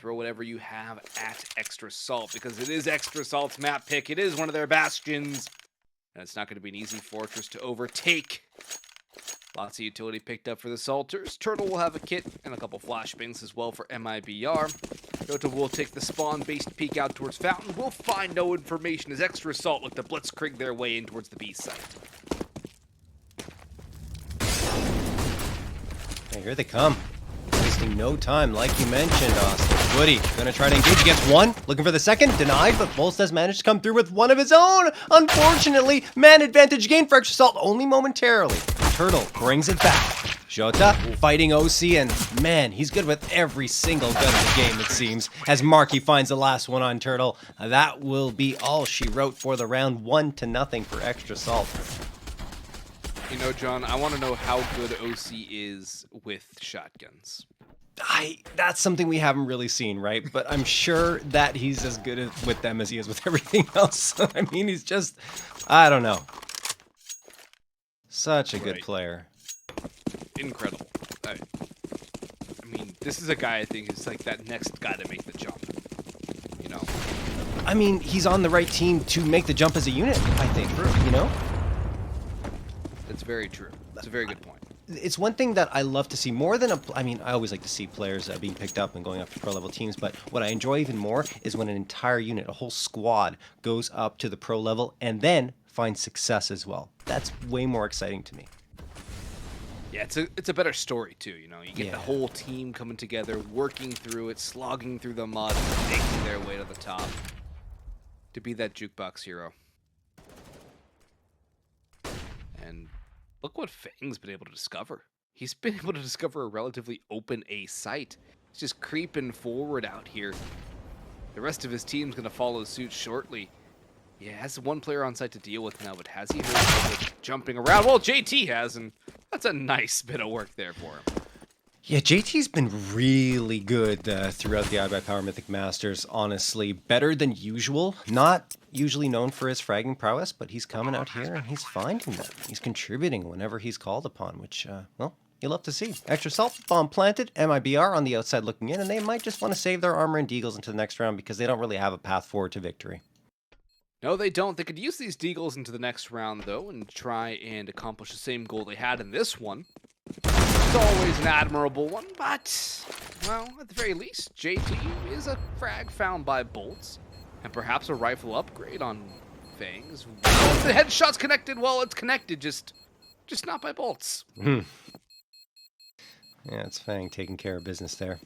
throw whatever you have at Extra Salt, because it is Extra Salt's map pick. It is one of their bastions, and it's not going to be an easy fortress to overtake. Lots of utility picked up for the Salters. Turtle will have a kit and a couple flashbangs as well for Mibr. Jota will take the spawn-based peek out towards Fountain. We'll find no information as Extra Salt look to blitzkrieg their way in towards the B site. Hey, here they come. Wasting no time, like you mentioned, Austin. Woody gonna try to engage against one. Looking for the second. Denied, but Bolst has managed to come through with one of his own. Unfortunately, man advantage gained for Extra Salt only momentarily. Turtle brings it back. Jota fighting OC, and man, he's good with every single gun in the game, it seems. As Marky finds the last one on Turtle, that will be all she wrote for the round. 1-0 for Extra Salt. You know, John, I want to know how good OC is with shotguns. That's something we haven't really seen, right? But I'm sure that he's as good with them as he is with everything else. I mean, he's just, I don't know. Such a good player. Incredible. I mean, this is a guy I think is like that next guy to make the jump. You know? I mean, he's on the right team to make the jump as a unit, I think. You know? That's very true. That's a very good point. It's one thing that I love to see more than I mean, I always like to see players being picked up and going up to pro level teams, but what I enjoy even more is when an entire unit, a whole squad, goes up to the pro level and then finds success as well. That's way more exciting to me. Yeah, it's a better story too, you know. You get the whole team coming together, working through it, slogging through the mud, and making their way to the top. To be that jukebox hero. And look what Fang's been able to discover. He's been able to discover a relatively open A site. He's just creeping forward out here. The rest of his team's going to follow suit shortly. He has one player on site to deal with now, but has he heard people jumping around? Well, JT has, and that's a nice bit of work there for him. Yeah, JT's been really good throughout the Ibuypower Mythic Masters, honestly. Better than usual. Not usually known for his fragging prowess, but he's coming out here and he's finding them. He's contributing whenever he's called upon, which, well, you love to see. Extra Salt, bomb planted, Mibr on the outside looking in, and they might just want to save their armor and deagles into the next round because they don't really have a path forward to victory. No, they don't. They could use these deagles into the next round, though, and try and accomplish the same goal they had in this one. It's always an admirable one, but, well, at the very least, JT is a frag found by Bolts, and perhaps a rifle upgrade on Fangs. Well, if the headshot's connected, well, it's connected, just not by Bolts. Yeah, it's Fang taking care of business there.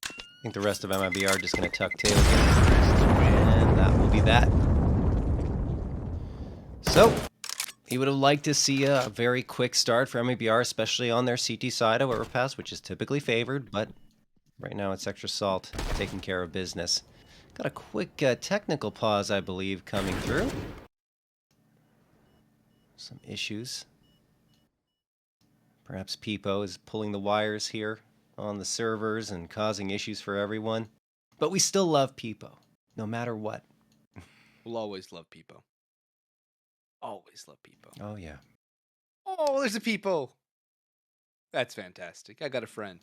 I think the rest of Mibr are just going to tuck tail here. And that will be that. So, he would have liked to see a very quick start for Mibr, especially on their CT side of Overpass, which is typically favored, but right now it's Extra Salt taking care of business. Got a quick technical pause, I believe, coming through. Some issues. Perhaps Peepo is pulling the wires here on the servers and causing issues for everyone. But we still love Peepo, no matter what. We'll always love Peepo. Always love Peepo. Oh, yeah. Oh, there's a Peepo. That's fantastic. I got a friend.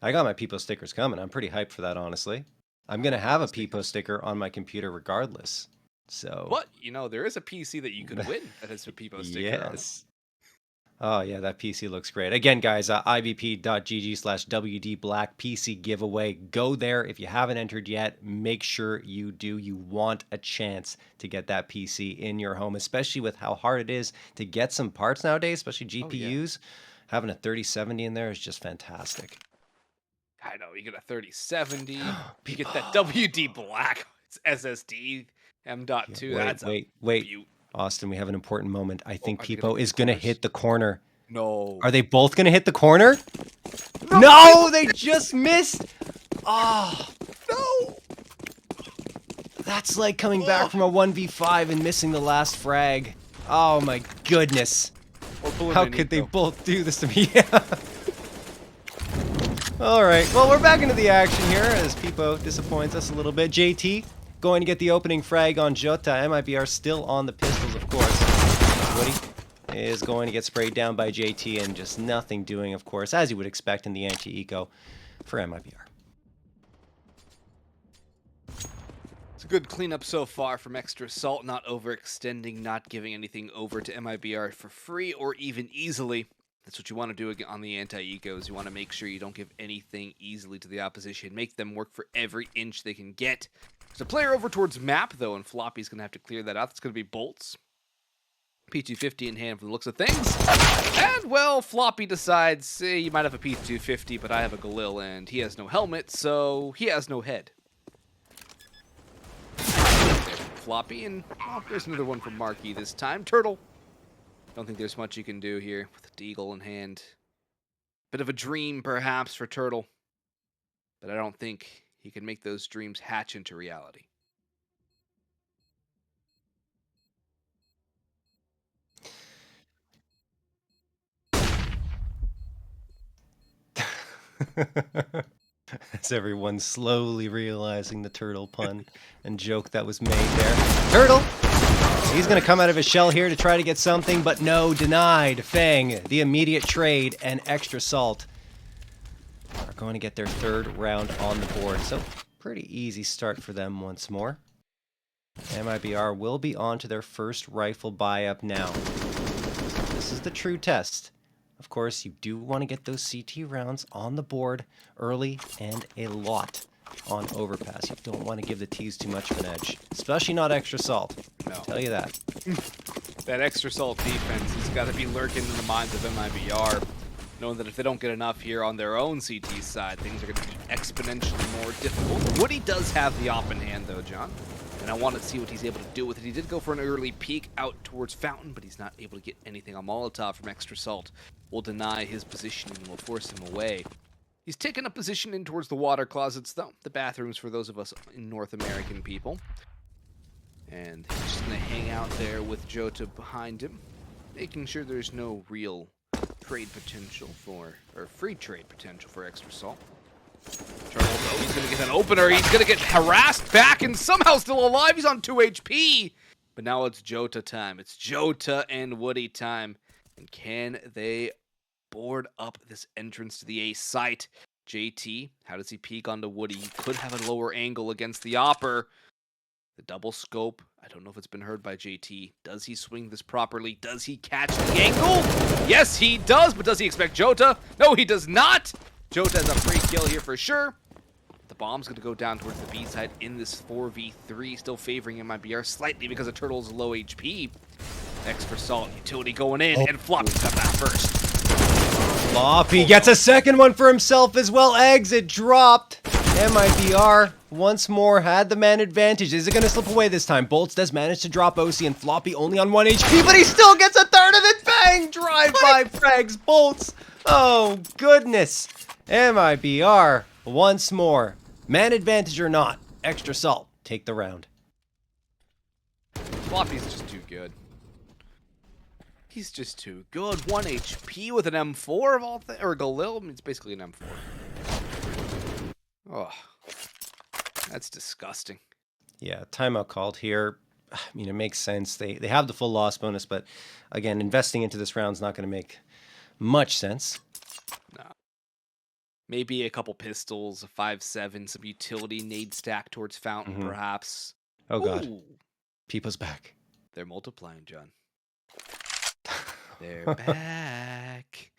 I got my Peepo stickers coming. I'm pretty hyped for that, honestly. I'm going to have a Peepo sticker on my computer regardless. So. But, you know, there is a PC that you could win that has a Peepo sticker on it. Oh, yeah, that PC looks great. Again, guys, ibp.gg/WDBlack PC giveaway. Go there. If you haven't entered yet, make sure you do. You want a chance to get that PC in your home, especially with how hard it is to get some parts nowadays, especially GPUs. Having a 3070 in there is just fantastic. I know. You get a 3070. You get that WD Black. It's SSD M.2. That's wait. Austin, we have an important moment. I think Peepo is going to hit the corner. No. Are they both going to hit the corner? No, they just missed. Oh, no. That's like coming back from a 1v5 and missing the last frag. Oh, my goodness. How could they both do this to me? All right. Well, we're back into the action here as Peepo disappoints us a little bit. JT going to get the opening frag on Jota. Mibr still on the pistols, of course. Woody is going to get sprayed down by JT and just nothing doing, of course, as you would expect in the anti-eco for Mibr. a good cleanup so far from Extra Salt, not overextending, not giving anything over to Mibr for free or even easily. That's what you want to do on the anti-ecos. You want to make sure you don't give anything easily to the opposition. Make them work for every inch they can get. There's a player over towards Map, though, and Floppy's going to have to clear that out. It's going to be Bolts. P250 in hand from the looks of things. And, well, Floppy decides, you might have a P250, but I have a Galil, and he has no helmet, so he has no head. Floppy, and well, there's another one from Marky this time. Turtle. Don't think there's much you can do here with the Deagle in hand. Bit of a dream, perhaps, for Turtle. But I don't think he can make those dreams hatch into reality. As everyone's slowly realizing the turtle pun and joke that was made there. Turtle! He's going to come out of his shell here to try to get something, but no, denied. Fang, the immediate trade, and Extra Salt are going to get their third round on the board. So, pretty easy start for them once more. Mibr will be on to their first rifle buy-up now. This is the true test. Of course, you do want to get those CT rounds on the board early and a lot on Overpass. You don't want to give the T's too much of an edge, especially not Extra Salt. No. I'll tell you that. That Extra Salt defense has got to be lurking in the minds of Mibr, knowing that if they don't get enough here on their own CT side, things are going to be exponentially more difficult. Woody does have the op in hand, though, John. And I want to see what he's able to do with it. He did go for an early peek out towards Fountain, but he's not able to get anything on Molotov from Extra Salt. Will deny his positioning and will force him away. He's taken a position in towards the water closets, though. The bathrooms for those of us in North American people. And he's just going to hang out there with Jota behind him, making sure there's no real trade potential for, or free trade potential for Extra Salt. Turtle, though, he's going to get an opener. He's going to get harassed back and somehow still alive. He's on 2 HP. But now it's Jota time. It's Jota and Woody time. And can they board up this entrance to the A site? JT, how does he peek onto Woody? He could have a lower angle against the Opper. The double scope, I don't know if it's been heard by JT. Does he swing this properly? Does he catch the angle? Yes, he does, but does he expect Jota? No, he does not. Jota has a free kill here for sure. The bomb's going to go down towards the B side in this 4v3, still favoring Mibr slightly because of Turtle's low HP. Extra Salt, utility going in, and Floppy's got that first. Floppy gets a second one for himself as well. Exit dropped. Mibr once more had the man advantage. Is it going to slip away this time? Bolts does manage to drop OC and Floppy only on 1 HP, but he still gets a third of it. Bang! Drive-by frags. Bolts. Oh, goodness. Mibr once more. Man advantage or not, Extra Salt take the round. Floppy's just too good. He's just too good. 1 HP with an M4 of all things, or Galil. I mean, it's basically an M4. Oh, that's disgusting. Yeah, timeout called here. I mean, it makes sense. They have the full loss bonus, but again, investing into this round is not going to make much sense. No. Maybe a couple pistols, a 5.7, some utility nade stack towards Fountain, perhaps. Oh, God. Ooh. People's back. They're multiplying, John. They're back.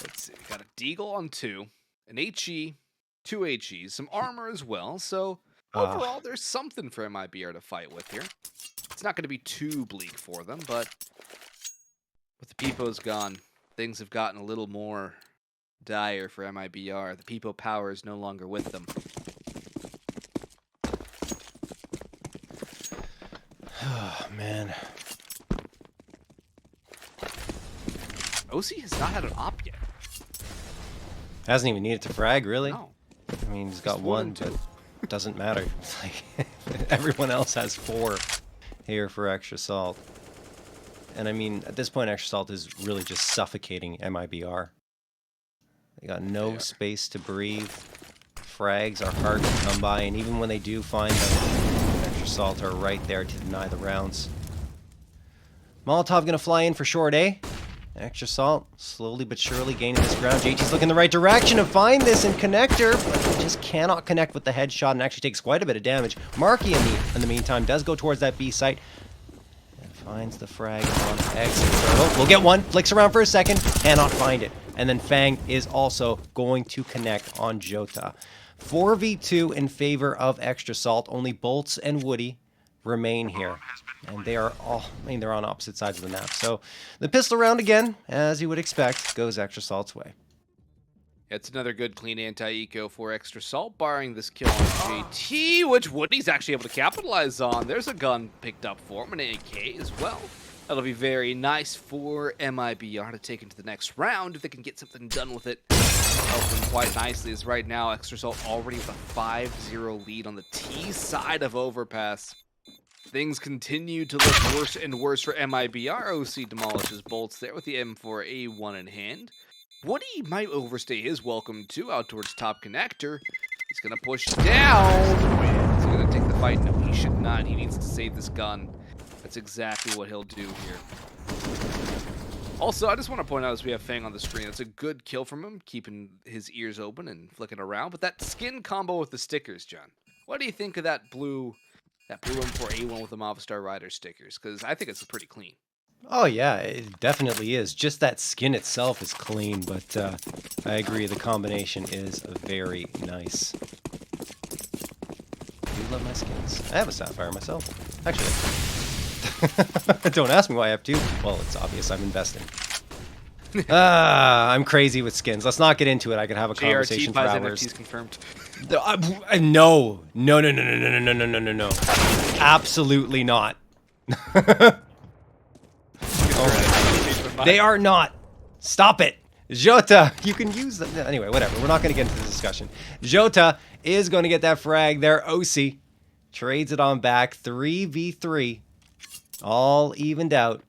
Let's see. We got a Deagle on 2, an HE, 2 HEs, some armor as well. So overall, there's something for Mibr to fight with here. It's not going to be too bleak for them, but with the Peepo's gone, things have gotten a little more dire for Mibr. The Peepo power is no longer with them. Oh, man. OC has not had an op yet. Hasn't even needed to frag, really. No. I mean, he's got one, but it doesn't matter. It's like everyone else has 4 here for Extra Salt. And I mean, at this point, Extra Salt is really just suffocating Mibr. They got no space to breathe. Frags are hard to come by, and even when they do find them, Extra Salt are right there to deny the rounds. Molotov gonna fly in for short, eh? Extra Salt, slowly but surely gaining this ground. JT's looking in the right direction to find this in connector, but he just cannot connect with the headshot and actually takes quite a bit of damage. Marky, in the meantime, does go towards that B site and finds the frag on exit. Turtle will get one, flicks around for a second, cannot find it. And then Fang is also going to connect on Jota. 4v2 in favor of Extra Salt. Only Bolts and Woody remain here. And they are all, they're on opposite sides of the map. So the pistol round again, as you would expect, goes Extra Salt's way. It's another good clean anti-eco for Extra Salt, barring this kill on JT, which Woody's actually able to capitalize on. There's a gun picked up for him, an AK as well. That'll be very nice for Mibr to take into the next round if they can get something done with it. Help them quite nicely, as right now Extra Salt already with a 5-0 lead on the T side of Overpass. Things continue to look worse and worse for Mibr. OC demolishes Bolts there with the M4A1 in hand. Woody might overstay his welcome too out towards top connector. He's going to push down. He's going to take the fight. No, he should not. He needs to save this gun. That's exactly what he'll do here. Also, I just want to point out as we have Fang on the screen, it's a good kill from him, keeping his ears open and flicking around. But that skin combo with the stickers, John, what do you think of that blue M4A1 with the Mapa Star Rider stickers? Because I think it's pretty clean. Oh yeah, it definitely is. Just that skin itself is clean, but I agree, the combination is very nice. I do love my skins. I have a Sapphire myself. Actually, don't ask me why I have two. Well, it's obvious, I'm investing. I'm crazy with skins. Let's not get into it. I could have a conversation for hours. NFTs confirmed. No. Absolutely not. Oh, they are not. Stop it. Jota, you can use them. Anyway, whatever. We're not going to get into this discussion. Jota is going to get that frag there. OC trades it on back. 3v3. All evened out.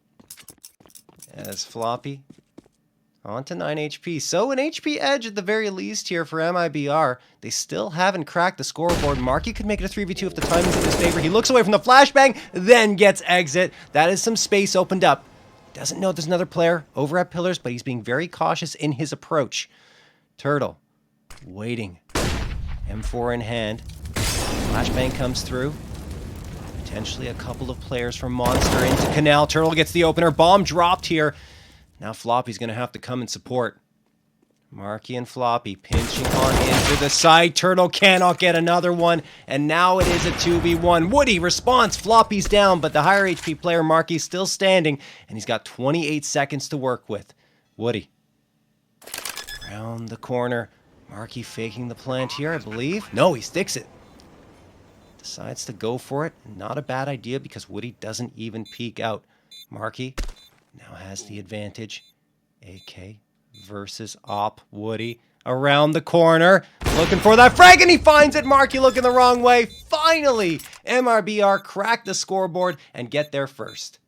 As Floppy on to 9 HP. So an HP edge at the very least here for Mibr. They still haven't cracked the scoreboard. Marky could make it a 3v2 if the timing's in his favor. He looks away from the flashbang, then gets exit. That is some space opened up. Doesn't know there's another player over at Pillars, but he's being very cautious in his approach. Turtle waiting. M4 in hand. Flashbang comes through. Potentially a couple of players from Monster into Canal. Turtle gets the opener. Bomb dropped here. Now Floppy's going to have to come and support. Marky and Floppy pinching on into the side. Turtle cannot get another one. And now it is a 2v1. Woody response. Floppy's down, but the higher HP player Marky's still standing. And he's got 28 seconds to work with. Woody. Around the corner. Marky faking the plant here, I believe. No, he sticks it. Decides to go for it. Not a bad idea because Woody doesn't even peek out. Marky now has the advantage. AK versus Op. Woody around the corner. Looking for that frag and he finds it. Marky looking the wrong way. Finally, Mibr crack the scoreboard and get there first.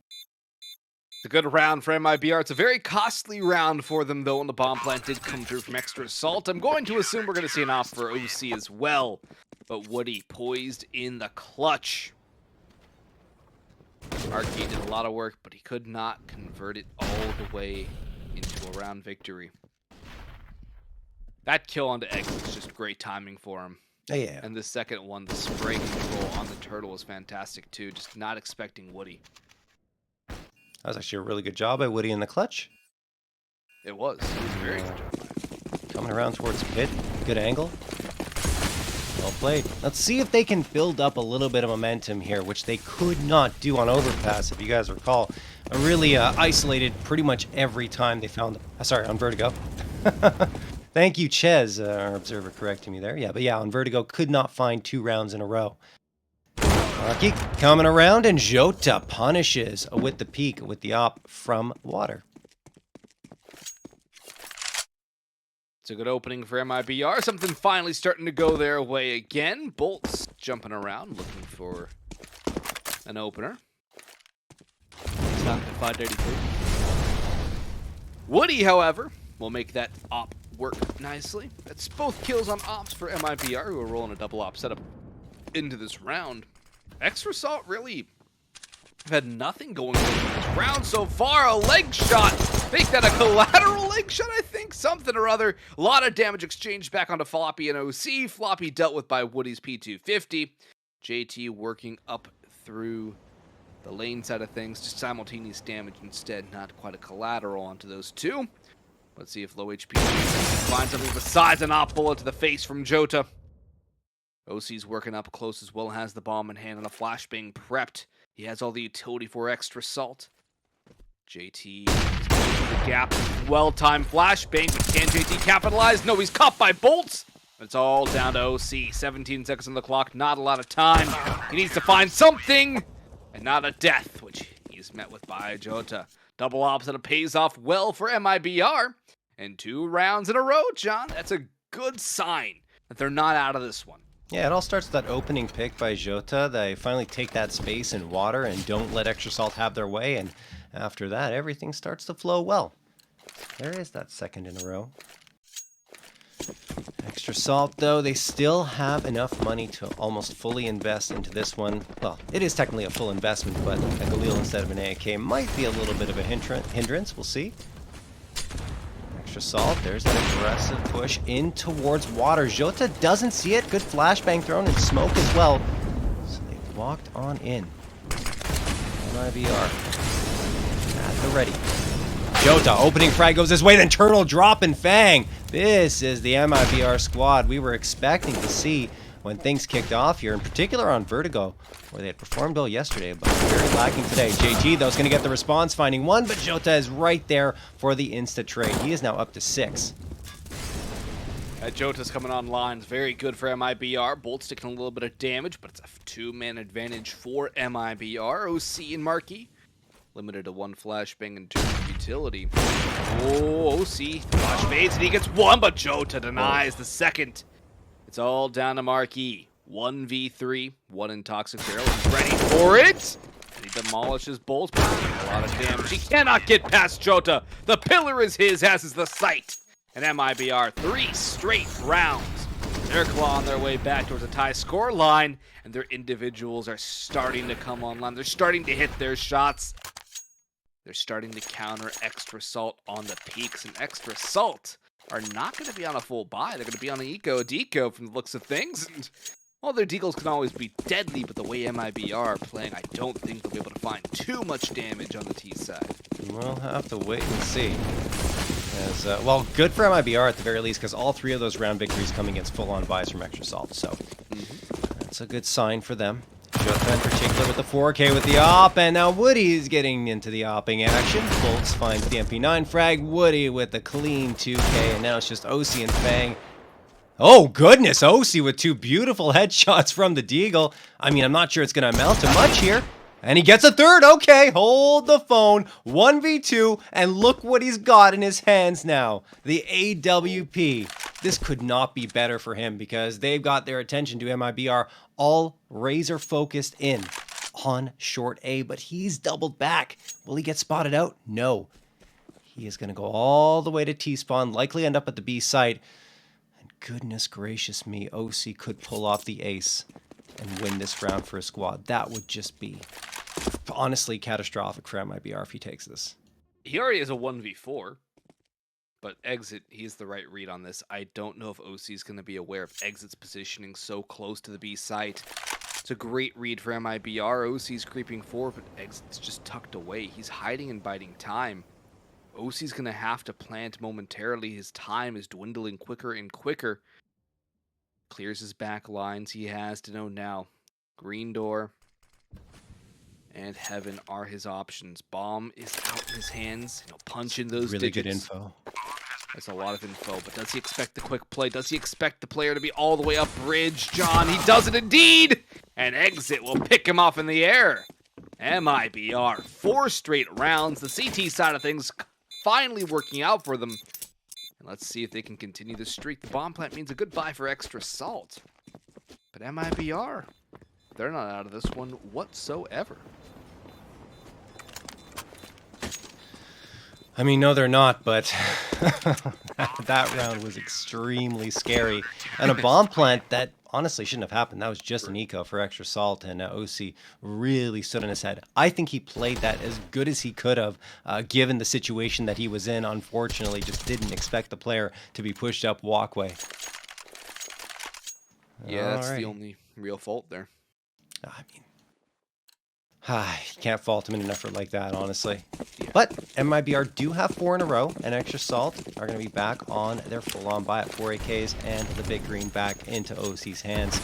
It's a good round for Mibr. It's a very costly round for them, though, and the bomb plant did come through from Extra Salt. I'm going to assume we're going to see an off for OC as well. But Woody poised in the clutch. Marky did a lot of work, but he could not convert it all the way into a round victory. That kill onto exit is just great timing for him. Yeah. And the second one, the spray control on the turtle was fantastic too. Just not expecting Woody. That was actually a really good job by Woody in the clutch. It was. It was a very good job. Coming around towards pit. Good angle. Well played. Let's see if they can build up a little bit of momentum here, which they could not do on Overpass, if you guys recall. Really isolated pretty much every time they found... sorry, on Vertigo. Thank you, Ches, our observer, correcting me there. Yeah, but yeah, on Vertigo, could not find 2 rounds in a row. Marky coming around, and Jota punishes with the peek, with the op from water. It's a good opening for Mibr. Something finally starting to go their way again. Bolts jumping around, looking for an opener. It's not at 583. Woody, however, will make that op work nicely. That's both kills on ops for Mibr, who are rolling a double op setup into this round. Extra Salt really have had nothing going on in this round so far. A leg shot Make that a collateral leg shot, I think. Something or other. A lot of damage exchanged back onto Floppy and OC. Floppy dealt with by Woody's P250. JT working up through the lane side of things. Just simultaneous damage instead. Not quite a collateral onto those two. Let's see if low HP finds something besides an op bullet to the face from Jota. OC's working up close as well. Has the bomb in hand and a flashbang prepped. He has all the utility for extra salt. JT the gap. Well-timed flashbang, but can JT capitalize? No, he's caught by bolts. It's all down to OC. 17 seconds on the clock, not a lot of time. He needs to find something, and not a death, which he's met with by Jota. Double opposite pays off well for Mibr. And 2 rounds in a row, John. That's a good sign that they're not out of this one. Yeah, it all starts with that opening pick by Jota. They finally take that space in water and don't let Extra Salt have their way. And after that, everything starts to flow well. There is that second in a row. Extra Salt, though, they still have enough money to almost fully invest into this one. Well, it is technically a full investment, but a Galil instead of an AAK might be a little bit of a hindrance. We'll see. Extra Salt, there's that aggressive push in towards water. Jota doesn't see it. Good flashbang thrown and smoke as well. So they've walked on in. Mibr at the ready. Jota, opening frag goes his way, then turtle drop and Fang. This is the Mibr squad we were expecting to see when things kicked off here, in particular on Vertigo, where they had performed well yesterday, but very lacking today. JT, though, is going to get the response, finding one, but Jota is right there for the insta-trade. He is now up to 6. Jota's coming online. It's very good for Mibr. Bolt's taking a little bit of damage, but it's a 2-man advantage for Mibr. OC and Marky limited to 1 flashbang in terms of utility. Oh, OC flash fades and he gets 1, but Jota denies the second. It's all down to Marky. 1v3, 1 in Toxic Barrel. He's ready for it. And he demolishes bolts, but a lot of damage. He cannot get past Jota. The pillar is his, as is the sight. And Mibr 3 straight rounds. They're clawing their way back towards a tie score line, and their individuals are starting to come online. They're starting to hit their shots. They're starting to counter Extra Salt on the peaks, and Extra Salt are not going to be on a full buy. They're going to be on an eco-deco from the looks of things. And while their decals can always be deadly, but the way Mibr are playing, I don't think they'll be able to find too much damage on the T side. We'll have to wait and see. As, well, good for Mibr at the very least, because all 3 of those round victories come against full-on buys from Extra Salt, so that's a good sign for them. Jota in particular with the 4K with the op, and now Woody's getting into the opping action. Bolts finds the MP9 frag. Woody with the clean 2K, and now it's just OC and Fang. Oh goodness, OC with 2 beautiful headshots from the Deagle. I mean, I'm not sure it's going to amount to much here. And he gets a third. Okay, hold the phone. 1v2, and look what he's got in his hands now. The AWP. This could not be better for him because they've got their attention to Mibr all razor focused in on short A, but he's doubled back. Will he get spotted out? No. He is going to go all the way to T-spawn, likely end up at the B site. And goodness gracious me, OC could pull off the ace and win this round for a squad. That would just be honestly catastrophic for Mibr if he takes this. He already is a 1v4, but Exit, he's the right read on this. I don't know if OC is going to be aware of Exit's positioning so close to the B site. It's a great read for Mibr. OC's creeping forward, but Exit's just tucked away. He's hiding and biding time. OC's going to have to plant momentarily. His time is dwindling quicker and quicker. Clears his back lines. He has to know now. Green door and Heaven are his options. Bomb is out in his hands. He'll punch in those really digits. Good info. That's a lot of info, but does he expect the quick play? Does he expect the player to be all the way up bridge? John, he does it indeed! And Exit will pick him off in the air. Mibr, 4 straight rounds. The CT side of things finally working out for them. And let's see if they can continue the streak. The bomb plant means a good buy for Extra Salt. But Mibr, they're not out of this one whatsoever. I mean, no, they're not, but that round was extremely scary. And a bomb plant that honestly shouldn't have happened. That was just an eco for extra salt, and OC really stood on his head. I think he played that as good as he could have, given the situation that he was in. Unfortunately, just didn't expect the player to be pushed up walkway. Yeah, that's the only real fault there. I mean, you can't fault him in an effort like that, honestly. Yeah. But MIBR do have 4 in a row, and extra salt are going to be back on their full-on buy at 4 AKs, and the big green back into OC's hands.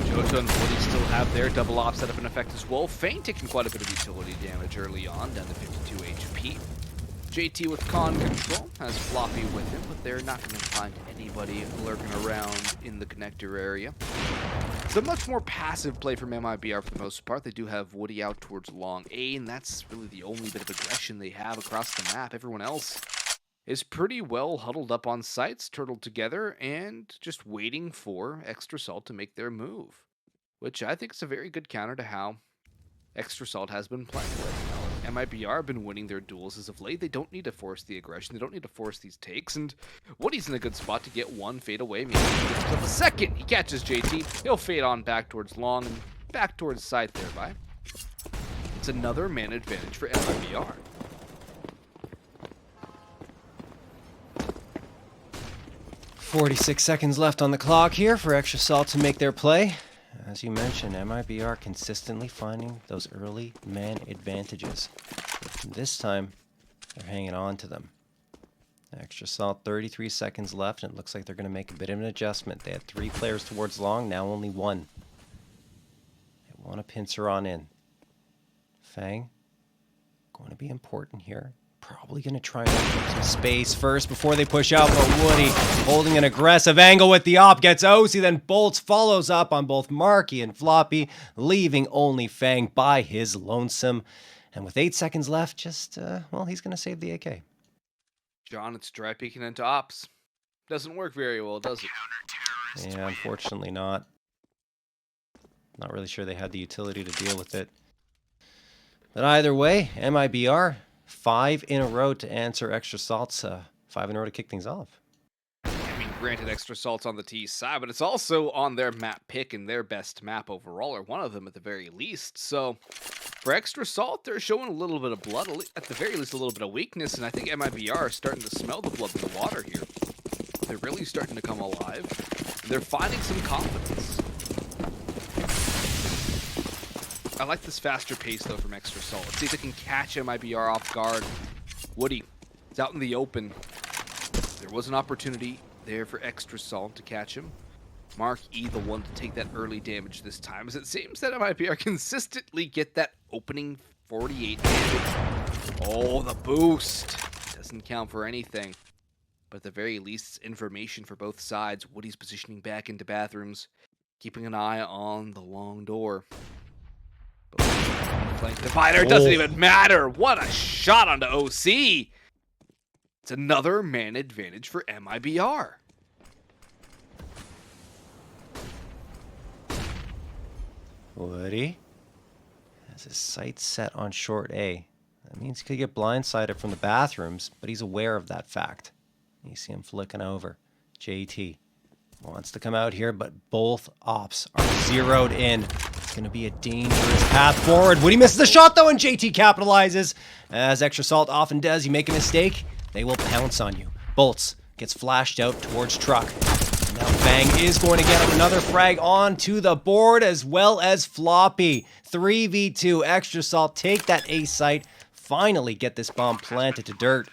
Jota and Woody still have their double op set up in effect as well. Fang taking quite a bit of utility damage early on, down to 52 HP. JT with con control has Floppy with him, but they're not going to find anybody lurking around in the connector area. It's a much more passive play from MIBR for the most part. They do have Woody out towards long A, and that's really the only bit of aggression they have across the map. Everyone else is pretty well huddled up on sites, turtled together, and just waiting for Extra Salt to make their move, which I think is a very good counter to how Extra Salt has been playing. MIBR have been winning their duels as of late. They don't need to force the aggression. They don't need to force these takes. And Woody's in a good spot to get one fade away. Maybe he gets himself a second. He catches JT. He'll fade on back towards long and back towards side thereby. It's another man advantage for MIBR. "46 seconds left on the clock here for Extra Salt to make their play. As you mentioned, MIBR consistently finding those early man advantages. But this time, they're hanging on to them. Extra Salt, 33 seconds left, and it looks like they're going to make a bit of an adjustment. They had 3 players towards long, now only 1. They want to pincer on in. Fang, going to be important here. Probably going to try and open some space first before they push out, but Woody holding an aggressive angle with the op gets OC, then Bolts follows up on both Marky and Floppy, leaving only Fang by his lonesome. And with 8 seconds left, just, well, he's going to save the AK. John, it's dry peeking into ops. Doesn't work very well, does it? Yeah, unfortunately not. Not really sure they had the utility to deal with it. But either way, MIBR, 5 in a row to answer Extra Salt's 5 in a row to kick things off. I mean, granted, Extra Salt's on the T side, but it's also on their map pick and their best map overall, or one of them at the very least. So for Extra Salt, they're showing a little bit of blood, at the very least a little bit of weakness, and I think MIBR are starting to smell the blood in the water here. They're really starting to come alive. They're finding some confidence. I like this faster pace, though, from Extra Salt. Let's see if they can catch MIBR off guard. Woody is out in the open. There was an opportunity there for Extra Salt to catch him. Mark E, the one to take that early damage this time, as it seems that MIBR consistently get that opening 48 damage. Oh, the boost. Doesn't count for anything. But at the very least, it's information for both sides. Woody's positioning back into bathrooms, keeping an eye on the long door. Flank divider doesn't even matter. What a shot onto OC. It's another man advantage for MIBR. Woody has his sights set on short A. That means he could get blindsided from the bathrooms, but he's aware of that fact. You see him flicking over. JT wants to come out here, but both ops are zeroed in. It's going to be a dangerous path forward. Woody misses the shot, though, and JT capitalizes. As Extra Salt often does, you make a mistake, they will pounce on you. Bolts gets flashed out towards truck. Now Fang is going to get another frag onto the board, as well as Floppy. 3v2. Extra Salt take that A site. Finally get this bomb planted to dirt.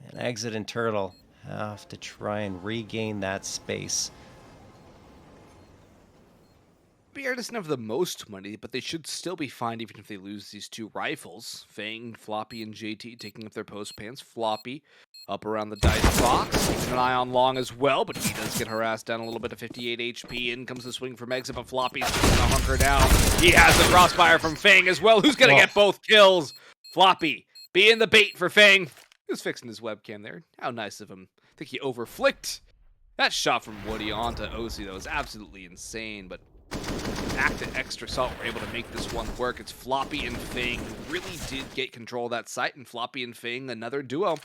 And Exit and Turtle have to try and regain that space. BR doesn't have the most money, but they should still be fine even if they lose these 2 rifles. Fang, Floppy, and JT taking up their post pans. Floppy up around the dice box. Keeping an eye on long as well, but he does get harassed down a little bit to 58 HP. In comes the swing from Exit, but Floppy's just gonna hunker down. He has the crossfire from Fang as well. Who's gonna get both kills? Floppy being the bait for Fang. He was fixing his webcam there. How nice of him. I think he overflicked. That shot from Woody onto OC, that was absolutely insane, but back to Extra Salt, we're able to make this one work. It's Floppy and Fang who really did get control of that site, and Floppy and Fang, another duo.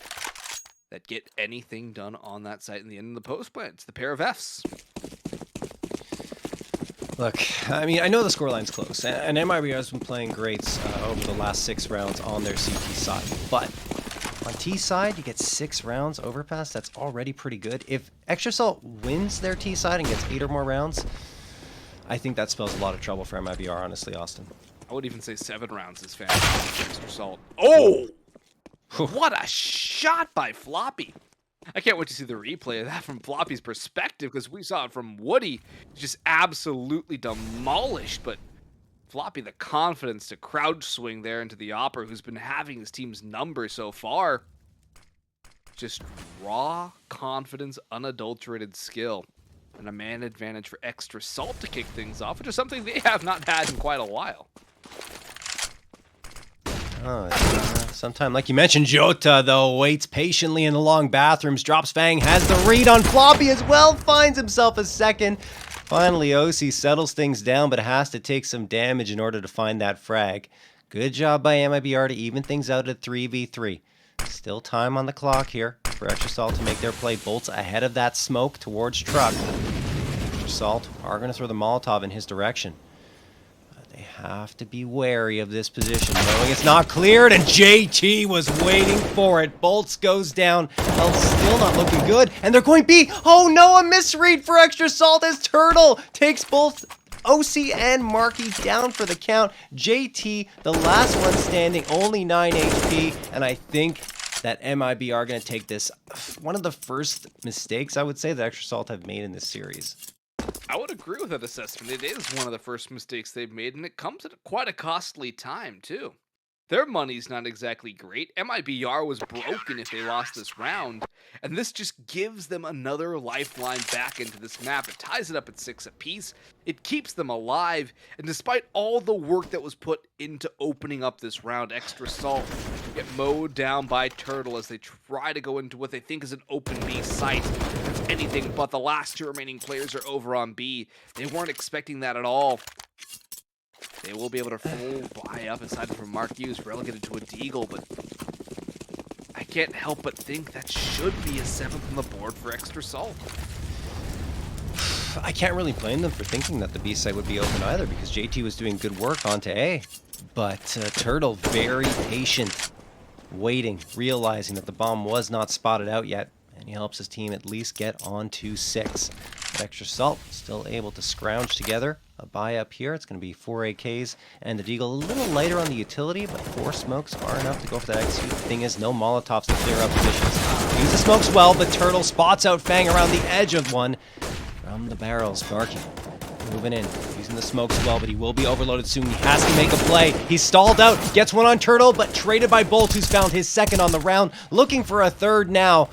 that get anything done on that site in the end of the post play. It's the pair of Fs. Look, I mean, I know the scoreline's close, and Mibr has been playing great over the last 6 rounds on their CT side, but on T side, you get 6 rounds Overpass. That's already pretty good. If Extra Salt wins their T side and gets 8 or more rounds, I think that spells a lot of trouble for Mibr, honestly, Austin. I would even say 7 rounds is fantastic. Extra Salt. Oh! What a shot by Floppy. I can't wait to see the replay of that from Floppy's perspective, because we saw it from Woody. Just absolutely demolished, but Floppy, the confidence to crouch swing there into the Opera, who's been having his team's number so far. Just raw confidence, unadulterated skill, and a man advantage for Extra Salt to kick things off, which is something they have not had in quite a while. Sometime, like you mentioned, Jota, though, waits patiently in the long bathrooms. Drops Fang, has the read on Floppy as well, finds himself a second. Finally, OC settles things down, but has to take some damage in order to find that frag. Good job by Mibr to even things out at 3v3. Still time on the clock here for Extra Salt to make their play. Bolts ahead of that smoke towards Truck. Extra Salt are going to throw the Molotov in his direction. They have to be wary of this position, knowing it's not cleared, and JT was waiting for it. Bolts goes down. Well, still not looking good, and they're going B. Oh no, a misread for Extra Salt as Turtle takes both OC and Marky down for the count. JT, the last one standing, only 9 HP, and I think that Mibr are going to take this. One of the first mistakes, I would say, that Extra Salt have made in this series. I would agree with that assessment. It is one of the first mistakes they've made, and it comes at quite a costly time, too. Their money's not exactly great. Mibr was broken if they lost this round, and this just gives them another lifeline back into this map. It ties it up at 6 apiece. It keeps them alive, and despite all the work that was put into opening up this round, Extra Salt get mowed down by Turtle as they try to go into what they think is an open B site. It's anything but. The last 2 remaining players are over on B. They weren't expecting that at all. They will be able to full buy up aside from Mark Hughes, relegated to a deagle, but I can't help but think that should be a 7th on the board for Extra Salt. I can't really blame them for thinking that the B side would be open either, because JT was doing good work onto A. But Turtle, very patient, waiting, realizing that the bomb was not spotted out yet, and he helps his team at least get on to 6. But Extra Salt still able to scrounge together a buy up here. It's going to be 4 AKs and the deagle a little lighter on the utility, but 4 smokes are enough to go for that execute. The thing is, no Molotovs to clear up positions. Use the smokes well, but Turtle spots out Fang around the edge of one from the barrels. Barky moving in, using the smokes well, but he will be overloaded soon. He has to make a play. He's stalled out, gets one on Turtle, but traded by Bolt, who's found his 2nd on the round. Looking for a 3rd now.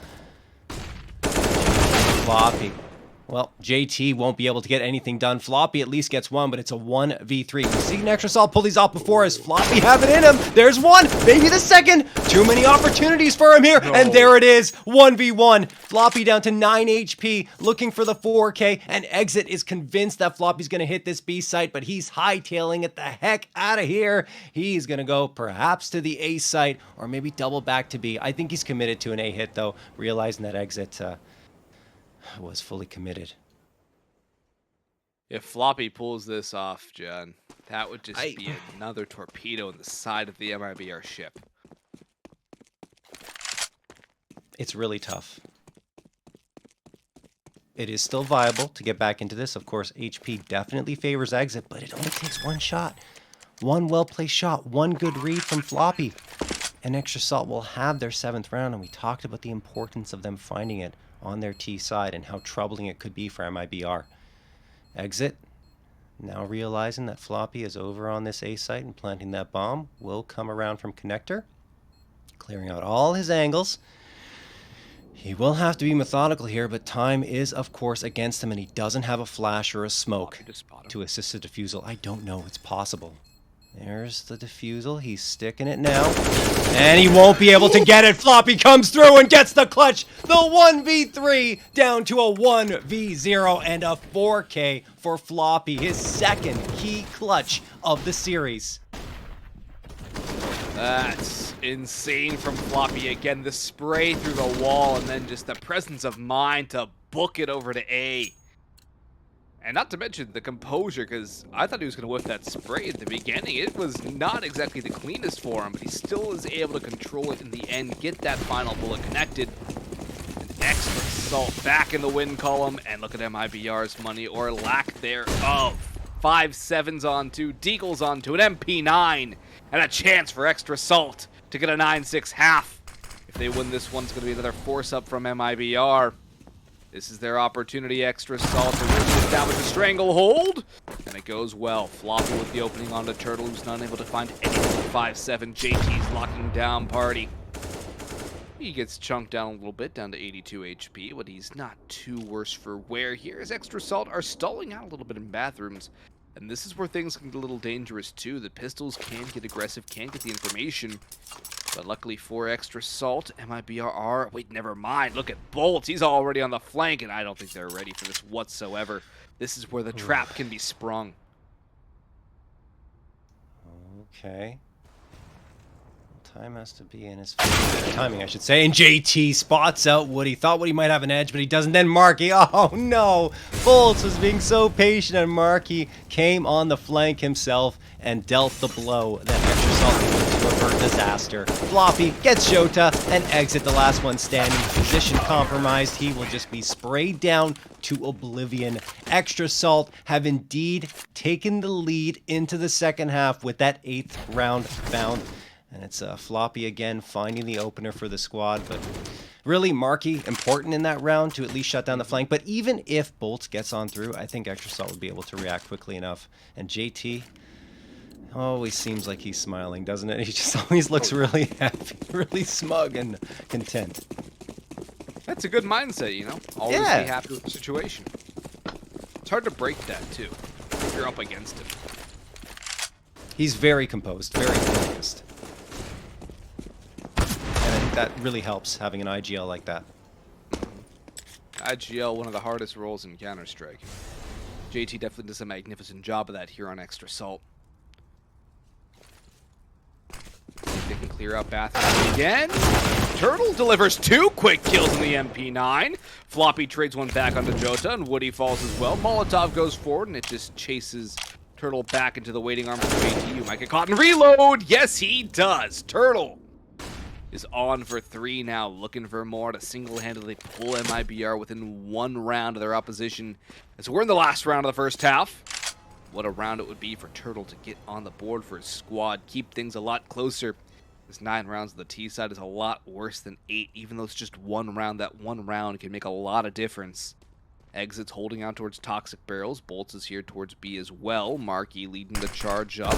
Floppy. Well, JT won't be able to get anything done. Floppy at least gets 1, but it's a 1v3. We've seen Extra Salt pull these off before as Floppy have it in him. There's 1, maybe the 2nd. Too many opportunities for him here, and there it is, 1v1. Floppy down to 9 HP, looking for the 4K, and Exit is convinced that Floppy's going to hit this B site, but he's hightailing it the heck out of here. He's going to go perhaps to the A site, or maybe double back to B. I think he's committed to an A hit, though, realizing that Exit was fully committed. If Floppy pulls this off, John, that would just be another torpedo in the side of the Mibr ship. It's really tough. It is still viable to get back into this. Of course, HP definitely favors Exit, but it only takes 1 shot. 1 well-placed shot, 1 good read from Floppy. And Extra Salt will have their 7th round, and we talked about the importance of them finding it on their T side and how troubling it could be for Mibr. Exit, now realizing that Floppy is over on this A site and planting that bomb, will come around from connector, clearing out all his angles. He will have to be methodical here, but time is, of course, against him, and he doesn't have a flash or a smoke to assist the defusal. I don't know. It's possible. There's the defusal. He's sticking it now. And he won't be able to get it. Floppy comes through and gets the clutch. The 1v3 down to a 1v0 and a 4K for Floppy. His 2nd key clutch of the series. That's Insane from Floppy again. The spray through the wall and then just the presence of mind to book it over to A. And not to mention the composure, because I thought he was going to whiff that spray at the beginning. It was not exactly the cleanest for him, but he still is able to control it in the end, get that final bullet connected. An extra assault back in the win column, and look at MIBR's money, or lack thereof. 5-7s onto, Deagles onto an MP9, and a chance for extra salt to get a 9-6 half. If they win this one, it's going to be another force up from MIBR. This is their opportunity, extra salt to really establish a stranglehold. And it goes well. Floppy with the opening onto Turtle, who's not able to find anything. 5-7, JT's locking down Party. He gets chunked down a little bit, down to 82 HP, but he's not too worse for wear here, as extra salt are stalling out a little bit in bathrooms. And this is where things can get a little dangerous too. The pistols can get aggressive, can get the information. But luckily for extra salt, MIBR wait, never mind. Look at Bolts. He's already on the flank, and I don't think they're ready for this whatsoever. This is where the trap can be sprung. Okay. Time has to be in his favor. Timing, I should say. And JT spots out Woody. Thought Woody might have an edge, but he doesn't. Then Marky. Oh, no. Bolts was being so patient, and Marky came on the flank himself and dealt the blow that extra salt needed to avert disaster. Floppy gets Shota and exit the last one standing. Position compromised. He will just be sprayed down to oblivion. Extra salt have indeed taken the lead into the second half with that 8th round found. And it's Floppy again finding the opener for the squad, but really Marky important in that round to at least shut down the flank. But even if Bolts gets on through, I think extra salt would be able to react quickly enough. And JT always seems like he's smiling, doesn't it? He just always looks really happy, really smug and content. That's a good mindset, you know? Always be happy with the situation. It's hard to break that, too, if you're up against him. He's very composed, very focused. And I think that really helps, having an IGL like that. IGL, one of the hardest roles in Counter-Strike. JT definitely does a magnificent job of that here on extra salt. They can clear out bathroom again. Turtle delivers 2 quick kills in the MP9. Floppy trades one back onto Jota, and Woody falls as well. Molotov goes forward, and it just chases Turtle back into the waiting arms of JT. You might get caught and reload. Yes, he does. Turtle is on for 3 now, looking for more to single-handedly pull MIBR within 1 round of their opposition. As we're in the last round of the first half. What a round it would be for Turtle to get on the board for his squad. Keep things a lot closer. This 9 rounds on the T side is a lot worse than 8, even though it's just 1 round. That 1 round can make a lot of difference. Exits holding out towards Toxic Barrels. Bolts is here towards B as well. Marky leading the charge up.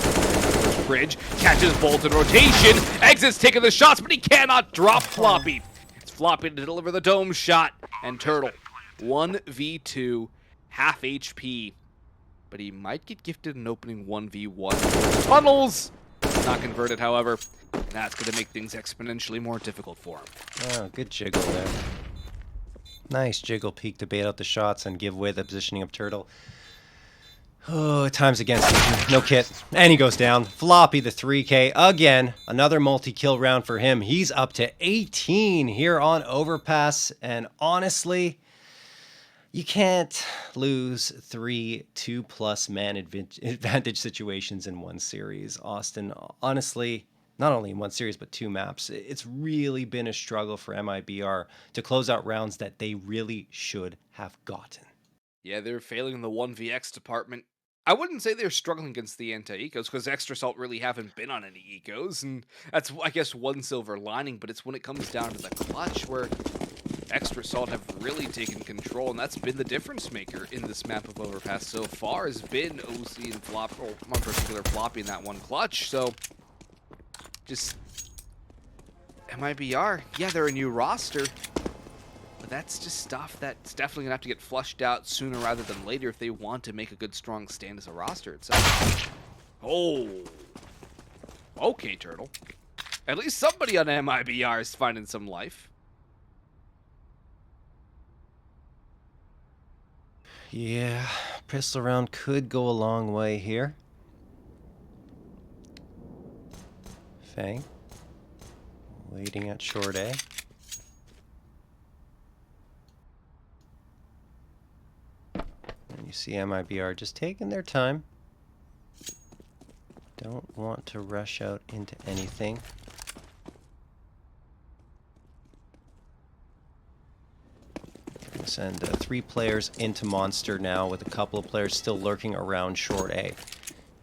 Bridge catches Bolt in rotation. Exits taking the shots, but he cannot drop Floppy. It's Floppy to deliver the dome shot. And Turtle, 1v2, half HP. But he might get gifted an opening 1v1. Tunnels! Not converted, however. And that's going to make things exponentially more difficult for him. Oh, good jiggle there. Nice jiggle peek to bait out the shots and give away the positioning of Turtle. Oh, time's against him. No kit. And he goes down. Floppy the 3K again. Another multi-kill round for him. He's up to 18 here on Overpass. And honestly, you can't lose 3 2+ man advantage situations in one series. Austin, honestly, not only in one series, but 2 maps. It's really been a struggle for MIBR to close out rounds that they really should have gotten. Yeah, they're failing in the 1vx department. I wouldn't say they're struggling against the anti-ecos, because Extra Salt really haven't been on any ecos, and that's, I guess, one silver lining, but it's when it comes down to the clutch where Extra Salt have really taken control, and that's been the difference maker in this map of Overpass so far, has been OC and Flop, or one particular Floppy in that one clutch, so just MIBR, yeah, they're a new roster, but that's just stuff that's definitely gonna have to get flushed out sooner rather than later if they want to make a good, strong stand as a roster itself. Oh, okay, Turtle. At least somebody on MIBR is finding some life. Yeah, pistol round could go a long way here. Fang. Waiting at short A. And you see Mibr just taking their time. Don't want to rush out into anything. Gonna send 3 players into Monster now with a couple of players still lurking around short A.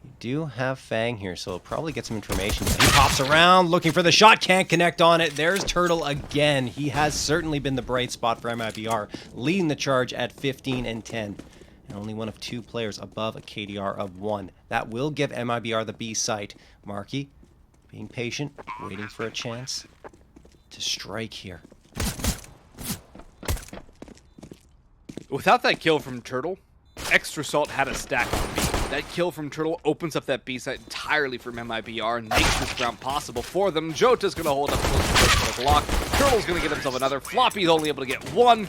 You do have Fang here, so he'll probably get some information. He pops around looking for the shot, can't connect on it. There's Turtle again. He has certainly been the bright spot for Mibr, leading the charge at 15 and 10. And only one of 2 players above a KDR of 1. That will give Mibr the B site. Marky, being patient, waiting for a chance to strike here. Without that kill from Turtle, Extra Salt had a stack on B. That kill from Turtle opens up that B site entirely from Mibr and makes this round possible for them. Jota's going to hold up close to the block. Turtle's going to get himself another. Floppy's only able to get 1.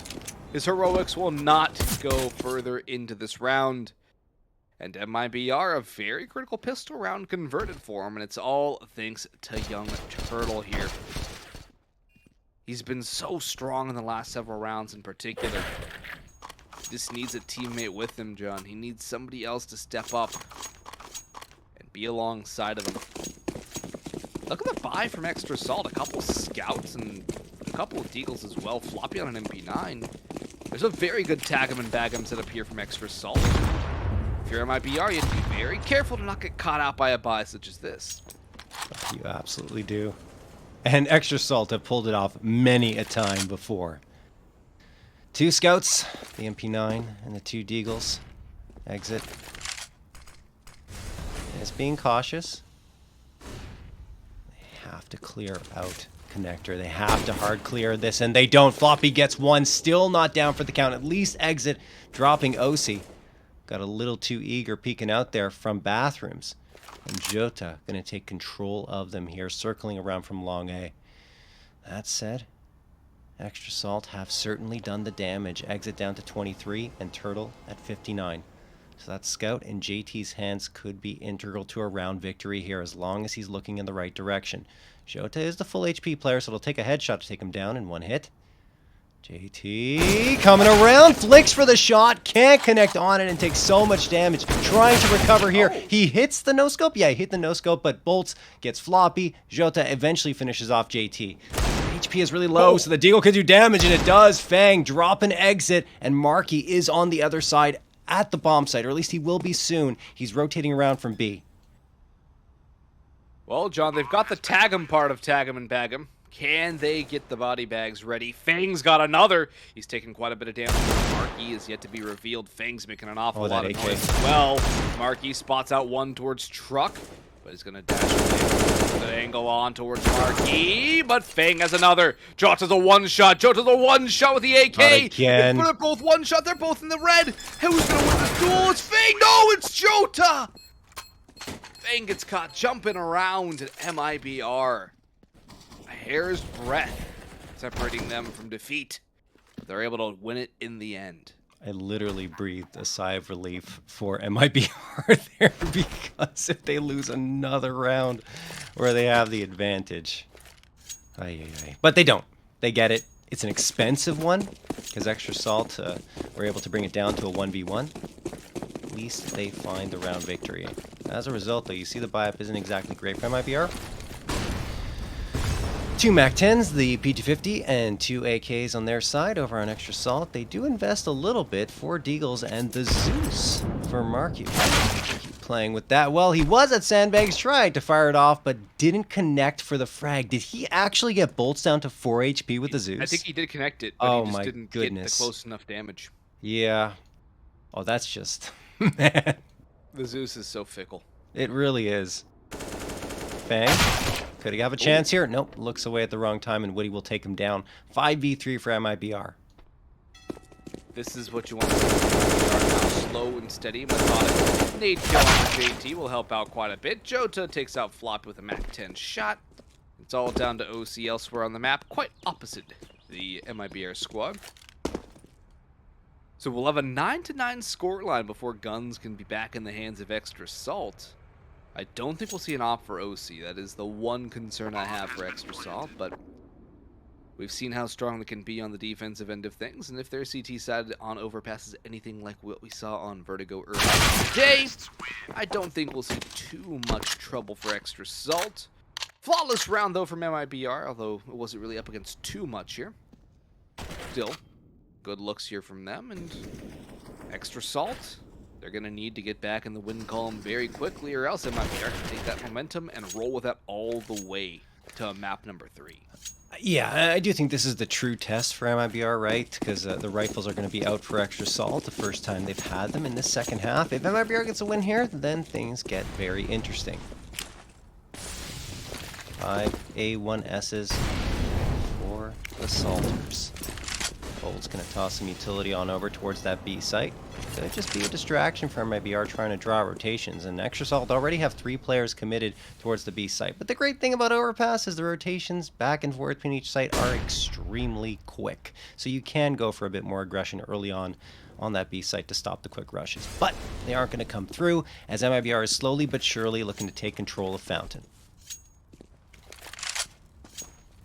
His heroics will not go further into this round. And Mibr, a very critical pistol round converted for him, and it's all thanks to young Turtle here. He's been so strong in the last several rounds in particular. He just needs a teammate with him, John. He needs somebody else to step up and be alongside of him. Look at the buy from Extra Salt. A couple scouts and a couple of deagles as well. Floppy on an MP9. There's a very good tag him and bag him set up here from Extra Salt. If you're Mibr, you have to be very careful to not get caught out by a buy such as this. You absolutely do. And Extra Salt have pulled it off many a time before. 2 scouts, the MP9 and the 2 deagles. Exit. Is being cautious. They have to clear out connector. They have to hard clear this, and they don't. Floppy gets 1, still not down for the count. At least Exit dropping OC. Got a little too eager peeking out there from bathrooms. And Jota going to take control of them here, circling around from long A. That said, Extra Salt have certainly done the damage. Exit down to 23 and Turtle at 59. So that scout in JT's hands could be integral to a round victory here as long as he's looking in the right direction. Jota is the full HP player, so it'll take a headshot to take him down in 1 hit. JT coming around, flicks for the shot, can't connect on it and takes so much damage. Trying to recover here. He hits the no-scope. Yeah, he hit the no-scope, but Bolts gets Floppy. Jota eventually finishes off JT. HP is really low, so the deagle can do damage, and it does. Fang drop an exit, and Marky is on the other side at the bomb site, or at least he will be soon. He's rotating around from B. Well, John, they've got the tag 'em part of tag 'em and bag 'em. Can they get the body bags ready? Fang's got another. He's taking quite a bit of damage. Marky is yet to be revealed. Fang's making an awful lot of noise as well. Marky spots out 1 towards Truck, but he's going to dash away. The angle on towards Marky, but Fang has another. Jota's a 1-shot. Jota's a 1-shot with the AK. Again. They're both 1-shot. They're both in the red. Who's going to win this duel? It's Fang. No, it's Jota. Fang gets caught jumping around at Mibr. A hair's breadth separating them from defeat. They're able to win it in the end. I literally breathed a sigh of relief for Mibr there, because if they lose another round where they have the advantage. But they don't. They get it. It's an expensive one because Extra Salt were able to bring it down to a 1v1. At least they find the round victory. As a result, though, you see the buy-up isn't exactly great for Mibr. 2 MAC-10s, the P250, and 2 AKs on their side over on Extra Salt. They do invest a little bit for Deagles and the Zeus for Marky. Keep playing with that. Well, he was at Sandbags trying to fire it off, but didn't connect for the frag. Did he actually get Bolts down to 4 HP with the Zeus? I think he did connect it, but he just didn't goodness. get the close enough damage. Yeah. Oh, that's just... man. The Zeus is so fickle. It really is. Bang. Could he have a chance here? Nope. Looks away at the wrong time, and Woody will take him down. 5v3 for Mibr. This is what you want to see. Now slow and steady, methodical. Nade kill on JT will help out quite a bit. Jota takes out Flop with a MAC-10 shot. It's all down to OC elsewhere on the map, quite opposite the Mibr squad. So we'll have a 9-9 scoreline before guns can be back in the hands of Extra Salt. I don't think we'll see an op for OC. That is the one concern I have for Extra Salt, but We've seen how strong they can be on the defensive end of things, and if their CT side on Overpass is anything like what we saw on Vertigo earlier today, I don't think we'll see too much trouble for Extra Salt. Flawless round, though, from Mibr, although it wasn't really up against too much here. Still, good looks here from them, and Extra Salt, they're going to need to get back in the win column very quickly, or else Mibr can take that momentum and roll with that all the way to map number 3. Yeah, I do think this is the true test for Mibr, right? Because the rifles are going to be out for Extra Salt the first time they've had them in the second half. If Mibr gets a win here, then things get very interesting. 5 A1Ss for the Salters. Bold's going to toss some utility on over towards that B site. Could just be a distraction for Mibr trying to draw rotations, and Extra Salt already have 3 players committed towards the B site. But the great thing about Overpass is the rotations back and forth between each site are extremely quick. So you can go for a bit more aggression early on that B site to stop the quick rushes. But they aren't going to come through, as Mibr is slowly but surely looking to take control of Fountain.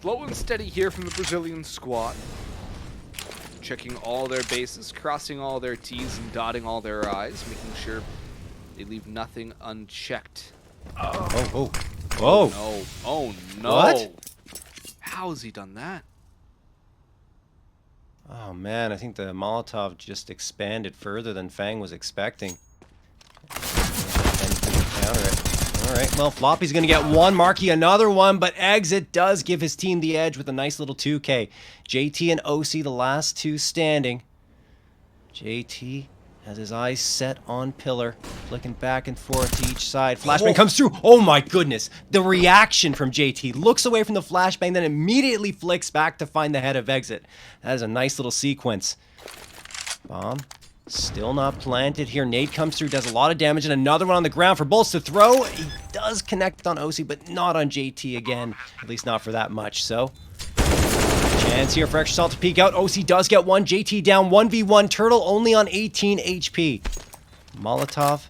Slow and steady here from the Brazilian squad. Checking all their bases, crossing all their T's and dotting all their I's, making sure they leave nothing unchecked. Oh no. Oh no. What? How has he done that? Oh man, I think the Molotov just expanded further than Fang was expecting. Anything to counter it. Alright, well, Floppy's going to get one, Marky another one, but Exit does give his team the edge with a nice little 2K. JT and OC, the last 2 standing. JT has his eyes set on Pillar, flicking back and forth to each side. Flashbang comes through. Oh my goodness. The reaction from JT. Looks away from the flashbang, then immediately flicks back to find the head of Exit. That is a nice little sequence. Bomb. Still not planted here. Nade comes through, does a lot of damage, and another one on the ground for Bolts to throw. He does connect on OC, but not on JT again. At least not for that much, so... chance here for Extra Salt to peek out. OC does get one. JT down 1v1. Turtle only on 18 HP. Molotov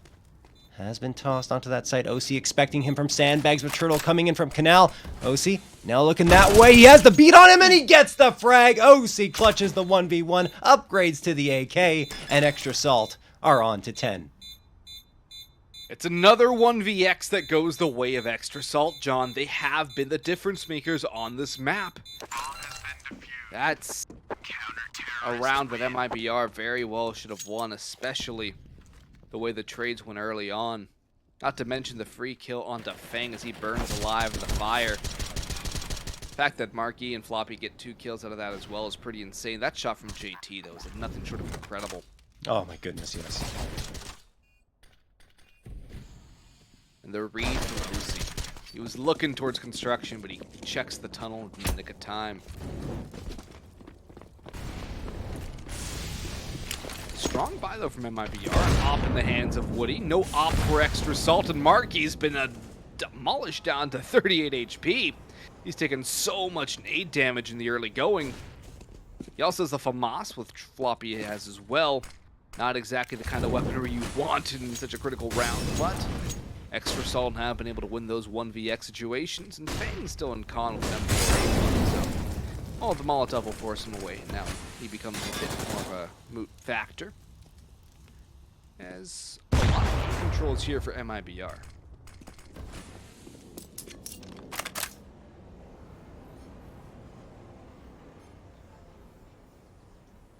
has been tossed onto that site. OC expecting him from sandbags, but Turtle coming in from Canal. OC now looking that way. He has the beat on him, and he gets the frag. OC clutches the 1v1, upgrades to the AK, and Extra Salt are on to 10. It's another 1vx that goes the way of Extra Salt, John. They have been the difference makers on this map. That's a round that Mibr very well should have won, especially the way the trades went early on. Not to mention the free kill onto Fang as he burns alive in the fire. The fact that Marky and Floppy get 2 kills out of that as well is pretty insane. That shot from JT, though, is nothing short of incredible. Oh my goodness, yes. And the read from Lucy. He was looking towards construction, but he checks the tunnel in the nick of time. Strong buy, though, from Mibr. Op in the hands of Woody. No op for Extra Salt, and Marky's been demolished down to 38 HP. He's taken so much nade damage in the early going. He also has the FAMAS, which Floppy has as well. Not exactly the kind of weaponry you want in such a critical round, but Extra Salt have been able to win those 1vx situations, and Fang's still in con with them. So, well, the Molotov will force him away. Now he becomes a bit more of a moot factor, as a lot of controls here for Mibr.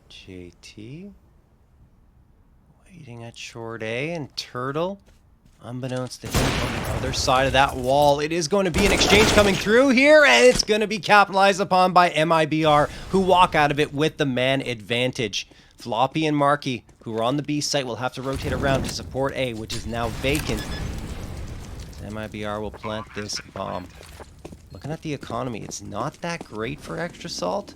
JT waiting at short A, and Turtle, unbeknownst to him, on the other side of that wall. It is going to be an exchange coming through here, and it's going to be capitalized upon by Mibr, who walk out of it with the man advantage. Floppy and Marky, who are on the B site, will have to rotate around to support A, which is now vacant. Mibr will plant this bomb. Looking at the economy, it's not that great for Extra Salt,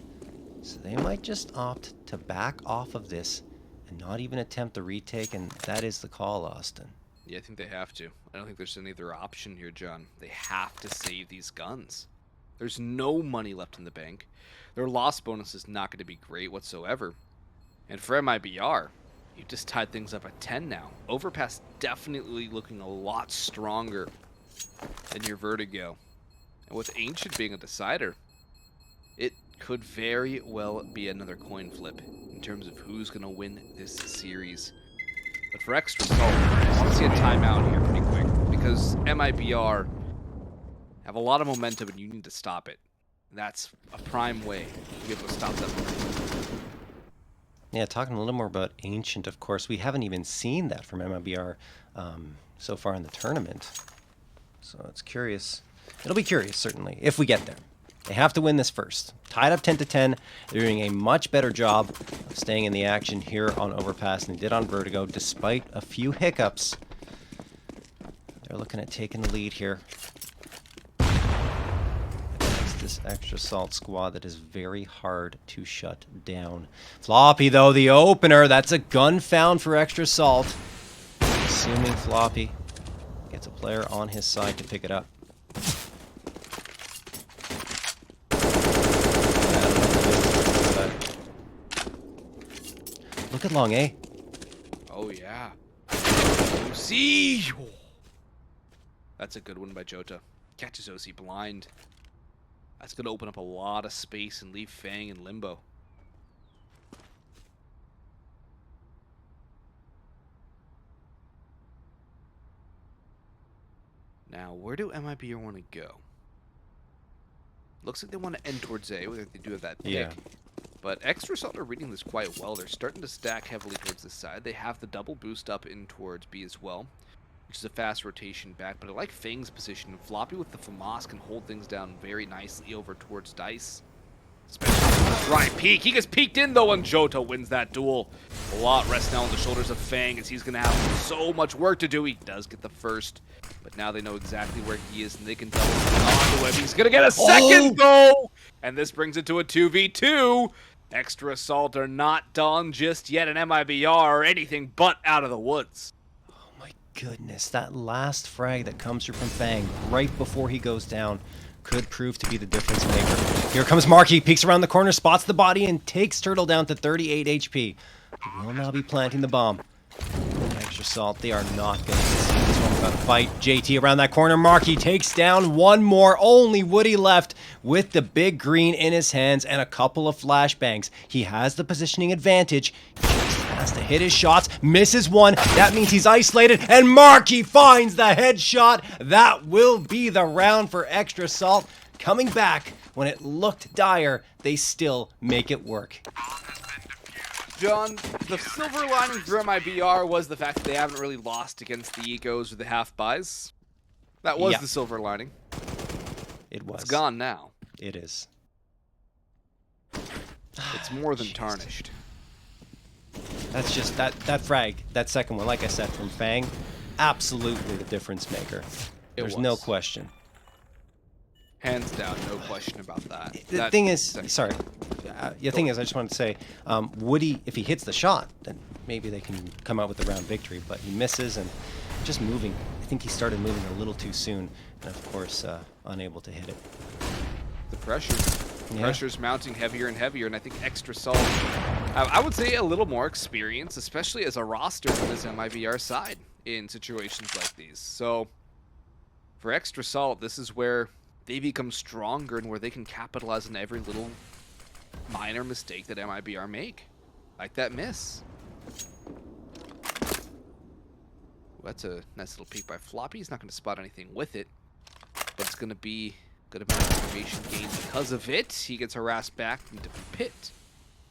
so they might just opt to back off of this and not even attempt the retake, and that is the call, Austin. Yeah, I think they have to. I don't think there's any other option here, John. They have to save these guns. There's no money left in the bank. Their loss bonus is not going to be great whatsoever. And for Mibr, you just tied things up at 10 now. Overpass definitely looking a lot stronger than your Vertigo. And with Ancient being a decider, it Could very well be another coin flip in terms of who's going to win this series. But for Extra Salt, I want to see a timeout here pretty quick because MIBR have a lot of momentum and you need to stop it. That's a prime way to be able to stop that momentum. Yeah, talking a little more about Ancient, of course, we haven't even seen that from MIBR so far in the tournament. So it's curious. It'll be curious, certainly, if we get there. They have to win this first. Tied up 10-10. They're doing a much better job of staying in the action here on Overpass than they did on Vertigo, despite a few hiccups. They're looking at taking the lead here against this Extra Salt squad that is very hard to shut down. Floppy, though, the opener. That's a gun found for Extra Salt. Assuming Floppy gets a player on his side to pick it up. Look at Long A. Oh, yeah. OC! That's a good one by Jota. Catches OC blind. That's going to open up a lot of space and leave Fang in limbo. Now, where do MIBR want to go? Looks like they want to end towards A, whether they do have that pick. Yeah. But Extra Salt are reading this quite well. They're starting to stack heavily towards this side. They have the double boost up in towards B as well, which is a fast rotation back. But I like Fang's position. Floppy with the FAMAS can hold things down very nicely over towards Dice. Especially dry peek. He gets peeked in, though, and Jota wins that duel. A lot rests now on the shoulders of Fang, as he's going to have so much work to do. He does get the first, but now they know exactly where he is, and they can double onto him. He's going to get a second, though! And this brings it to a 2v2. Extra Salt are not done just yet, and MIBR are anything but out of the woods. Oh my goodness, that last frag that comes through from Fang right before he goes down could prove to be the difference maker. Here comes Marky, peeks around the corner, spots the body, and takes Turtle down to 38 HP. He will now be planting the bomb. Extra Salt, they are not going to see this one without a fight. JT around that corner. Marky takes down one more. Only Woody left with the big green in his hands and a couple of flashbangs. He has the positioning advantage. He just has to hit his shots. Misses one. That means he's isolated. And Marky finds the headshot. That will be the round for Extra Salt. Coming back when it looked dire, they still make it work. John, the silver lining for MIBR was the fact that they haven't really lost against the Ecos or the half-buys. That was the silver lining. It was. It's gone now. It is. It's more than tarnished. That's just, that frag, that second one, like I said, from Fang, absolutely the difference maker. There's no question. Hands down, no question about that. The thing is, sorry. The thing is, I just wanted to say, Woody, if he hits the shot, then maybe they can come out with a round victory, but he misses and just moving. I think he started moving a little too soon, and of course, unable to hit it. The pressure's mounting heavier and heavier, and I think Extra Salt, I would say a little more experience, especially as a roster from this MIBR side in situations like these. So, for Extra Salt, this is where they become stronger and where they can capitalize on every little minor mistake that MIBR make. Like that miss. That's a nice little peek by Floppy. He's not going to spot anything with it, but it's going to be good amount of information gained because of it. He gets harassed back into Pit,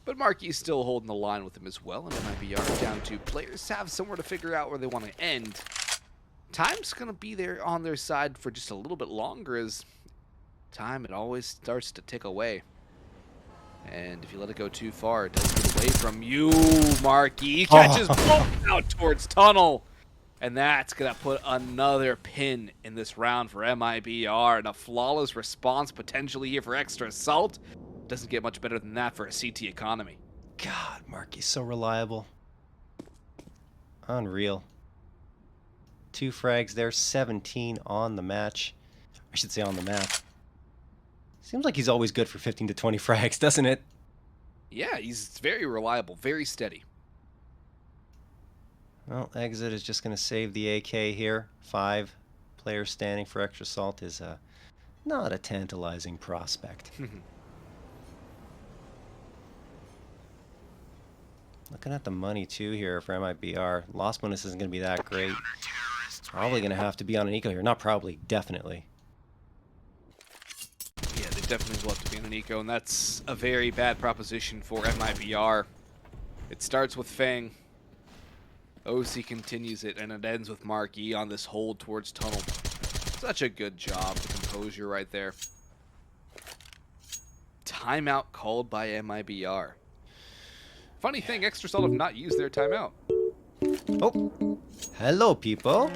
but Marky's still holding the line with him as well, and MIBR down to players have somewhere to figure out where they want to end. Time's going to be there on their side for just a little bit longer, as time, it always starts to tick away. And if you let it go too far, it does get away from you, Marky. He catches both out towards Tunnel. And that's going to put another pin in this round for MIBR. And a flawless response potentially here for Extra Salt. Doesn't get much better than that for a CT economy. God, Marky's so reliable. Unreal. 2 frags there, 17 on the match. I should say on the map. Seems like he's always good for 15 to 20 frags, doesn't it? Yeah, he's very reliable, very steady. Well, Exit is just going to save the AK here. 5 players standing for Extra Salt is not a tantalizing prospect. Looking at the money too here for MIBR. Loss bonus isn't going to be that great. Probably going to have to be on an eco here. Not probably, definitely. Yeah, they definitely will have to be on an eco, and that's a very bad proposition for MIBR. It starts with Fang. OC continues it, and it ends with Mark E on this hold towards tunnel. Such a good job, the composure right there. Timeout called by MIBR. Funny thing, Extra Salt have not used their timeout. Oh, hello, people.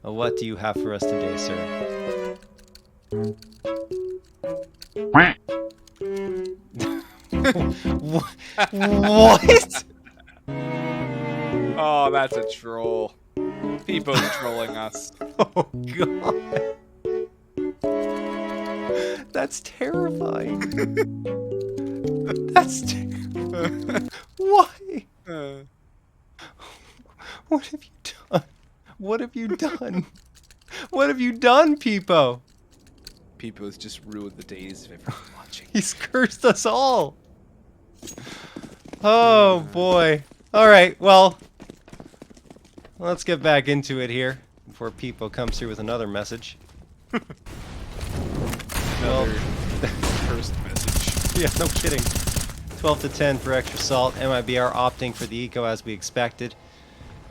What do you have for us today, sir? What? Oh, that's a troll. People's trolling us. Oh, God. That's terrifying. That's terrifying. Why? What have you done? What have you done? What have you done, Peepo? People's just ruined the days of everyone watching. He's cursed us all. Oh, boy. All right, well, let's get back into it here before Peepo comes through with another message. Another cursed message. Yeah, no kidding. 12 to 10 for Extra Salt. MIBR opting for the eco as we expected.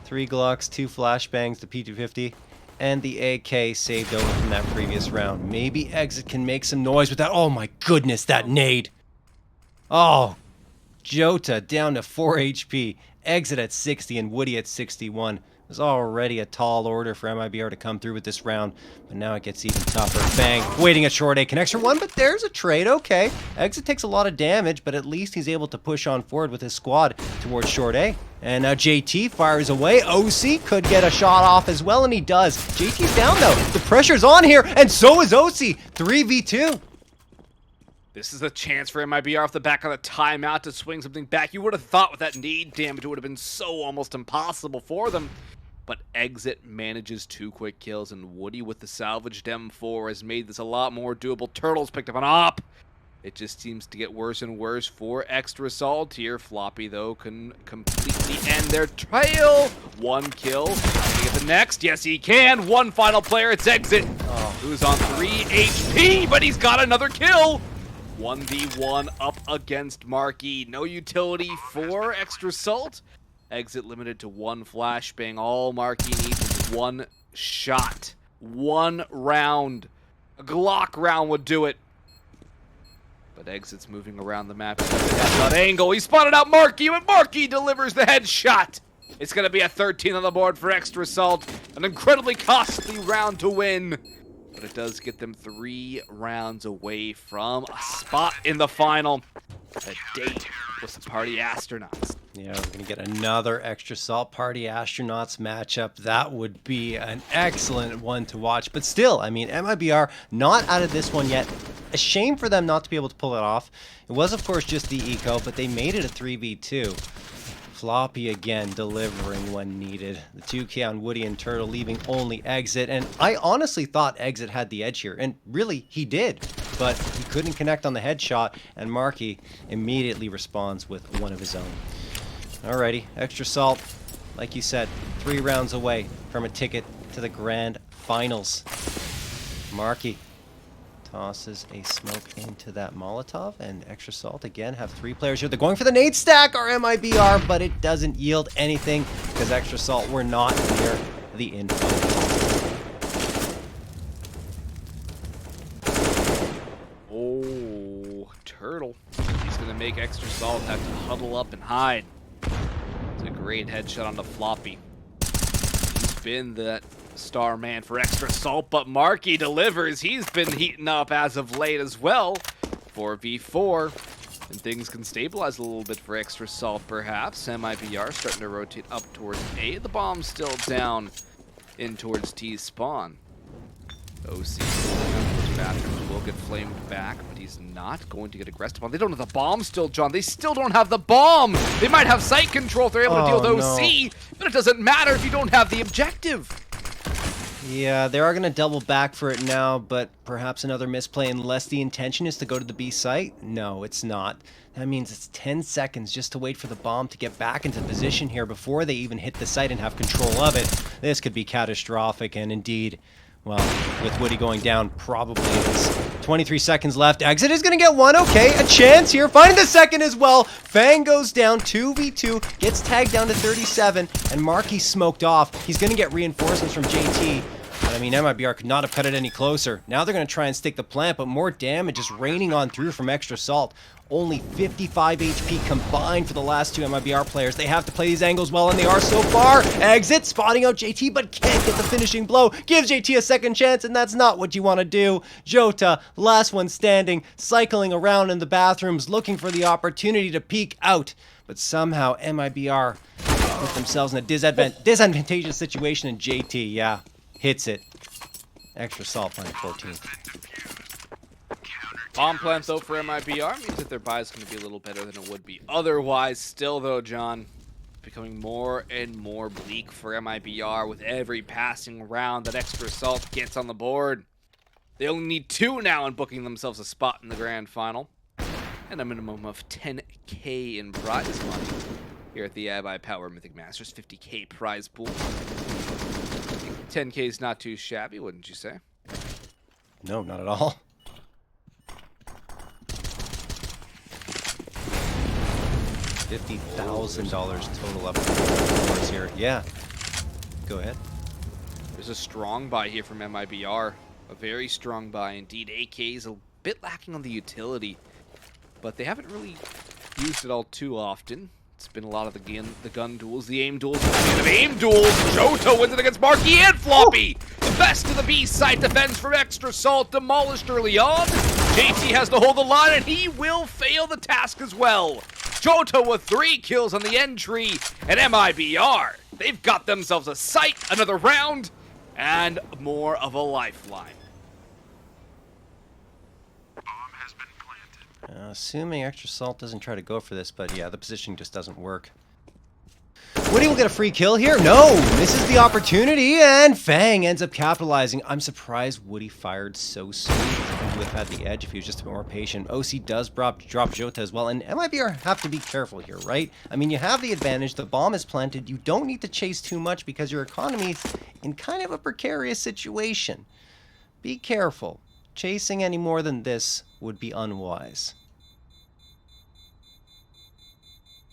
3 Glocks, 2 flashbangs, the P250, and the AK saved over from that previous round. Maybe Exit can make some noise with that. Oh my goodness, that nade. Oh, Jota down to 4 HP. Exit at 60 and Woody at 61. It was already a tall order for MIBR to come through with this round, but now it gets even tougher. Bang, waiting at short A, connection 1, but there's a trade, okay. Exit takes a lot of damage, but at least he's able to push on forward with his squad towards short A. And now JT fires away. OC could get a shot off as well, and he does. JT's down though. The pressure's on here, and so is OC. 3v2. This is a chance for MIBR off the back of the timeout to swing something back. You would have thought with that nade damage it would have been so almost impossible for them. But Exit manages 2 quick kills, and Woody with the salvaged M4 has made this a lot more doable. Turtles picked up an op. It just seems to get worse and worse for Extra Salt here. Floppy, though, can completely end their trail. 1 kill. Can he get the next? Yes, he can. 1 final player. It's Exit, who's on 3 HP, but he's got another kill. 1v1 up against Marky. No utility for Extra Salt. Exit limited to 1 flashbang. All Marky needs is 1 shot. 1 round. A Glock round would do it. But Exit's moving around the map. That angle. He spotted out Marky, and Marky delivers the headshot. It's going to be a 13 on the board for Extra Salt. An incredibly costly round to win. But it does get them 3 rounds away from a spot in the final. A date with the Party Astronauts. Yeah, we're going to get another Extra Salt Party Astronauts matchup. That would be an excellent one to watch. But still, I mean, MIBR not out of this one yet. A shame for them not to be able to pull it off. It was, of course, just the eco, but they made it a 3v2. Floppy again delivering when needed. The 2K on Woody and Turtle leaving only Exit. And I honestly thought Exit had the edge here. And really, he did. But he couldn't connect on the headshot. And Marky immediately responds with one of his own. Alrighty, Extra Salt, like you said, 3 rounds away from a ticket to the grand finals. Marky tosses a smoke into that Molotov, and Extra Salt again have 3 players here. They're going for the nade stack, or MIBR, but it doesn't yield anything because Extra Salt were not near the info. Oh, Turtle. He's going to make Extra Salt have to huddle up and hide. It's a great headshot on the Floppy. He's been that star man for Extra Salt, but Marky delivers. He's been heating up as of late as well. 4v4, and things can stabilize a little bit for Extra Salt, perhaps. MIBR starting to rotate up towards A. The bomb's still down in towards T's spawn. OC bathrooms will get flamed back, but he's not going to get aggressive on. They don't have the bomb still, John. They still don't have the bomb. They might have site control if they're able to deal with OC, but it doesn't matter if you don't have the objective. Yeah, they are going to double back for it now, but perhaps another misplay unless the intention is to go to the B site? No, it's not. That means it's 10 seconds just to wait for the bomb to get back into position here before they even hit the site and have control of it. This could be catastrophic, and indeed, well, with Woody going down, probably is. 23 seconds left. Exit is going to get one. Okay, a chance here. Finding the second as well. Fang goes down 2v2, gets tagged down to 37, and Marky's smoked off. He's going to get reinforcements from JT. But I mean, MIBR could not have cut it any closer. Now they're going to try and stick the plant, but more damage is raining on through from Extra Salt. Only 55 HP combined for the last two MIBR players. They have to play these angles well, and they are so far. Exit, spotting out JT, but can't get the finishing blow. Gives JT a second chance, and that's not what you want to do. Jota, last one standing, cycling around in the bathrooms, looking for the opportunity to peek out. But somehow MIBR put themselves in a disadvantageous situation, and JT, yeah, hits it. Extra Salt playing 14th. Bomb plant, though, for MIBR means that their buy is going to be a little better than it would be otherwise. Still, though, John, becoming more and more bleak for MIBR with every passing round that Extra Salt gets on the board. They only need 2 now in booking themselves a spot in the grand final. And a minimum of 10K in prize money here at the Ibuypower Mythic Masters. 50K prize pool. 10K is not too shabby, wouldn't you say? No, not at all. $50,000 total up for here. Yeah. Go ahead. There's a strong buy here from MIBR. A very strong buy indeed. AK is a bit lacking on the utility, but they haven't really used it all too often. It's been a lot of the gun duels, the aim duels, and the aim duels. Jota wins it against Marky and Floppy. The best of the B side defense from Extra Salt, demolished early on. JT has to hold the line, and he will fail the task as well. Jota with 3 kills on the entry, and MIBR, they've got themselves a sight, another round, and more of a lifeline. Assuming Extra Salt doesn't try to go for this, but yeah, the position just doesn't work. Woody will get a free kill here. No, misses the opportunity, and Fang ends up capitalizing. I'm surprised Woody fired so soon. He would have had the edge if he was just a bit more patient. OC does drop Jota as well, and MIBR have to be careful here, right? I mean, you have the advantage. The bomb is planted. You don't need to chase too much because your economy is in kind of a precarious situation. Be careful. Chasing any more than this would be unwise.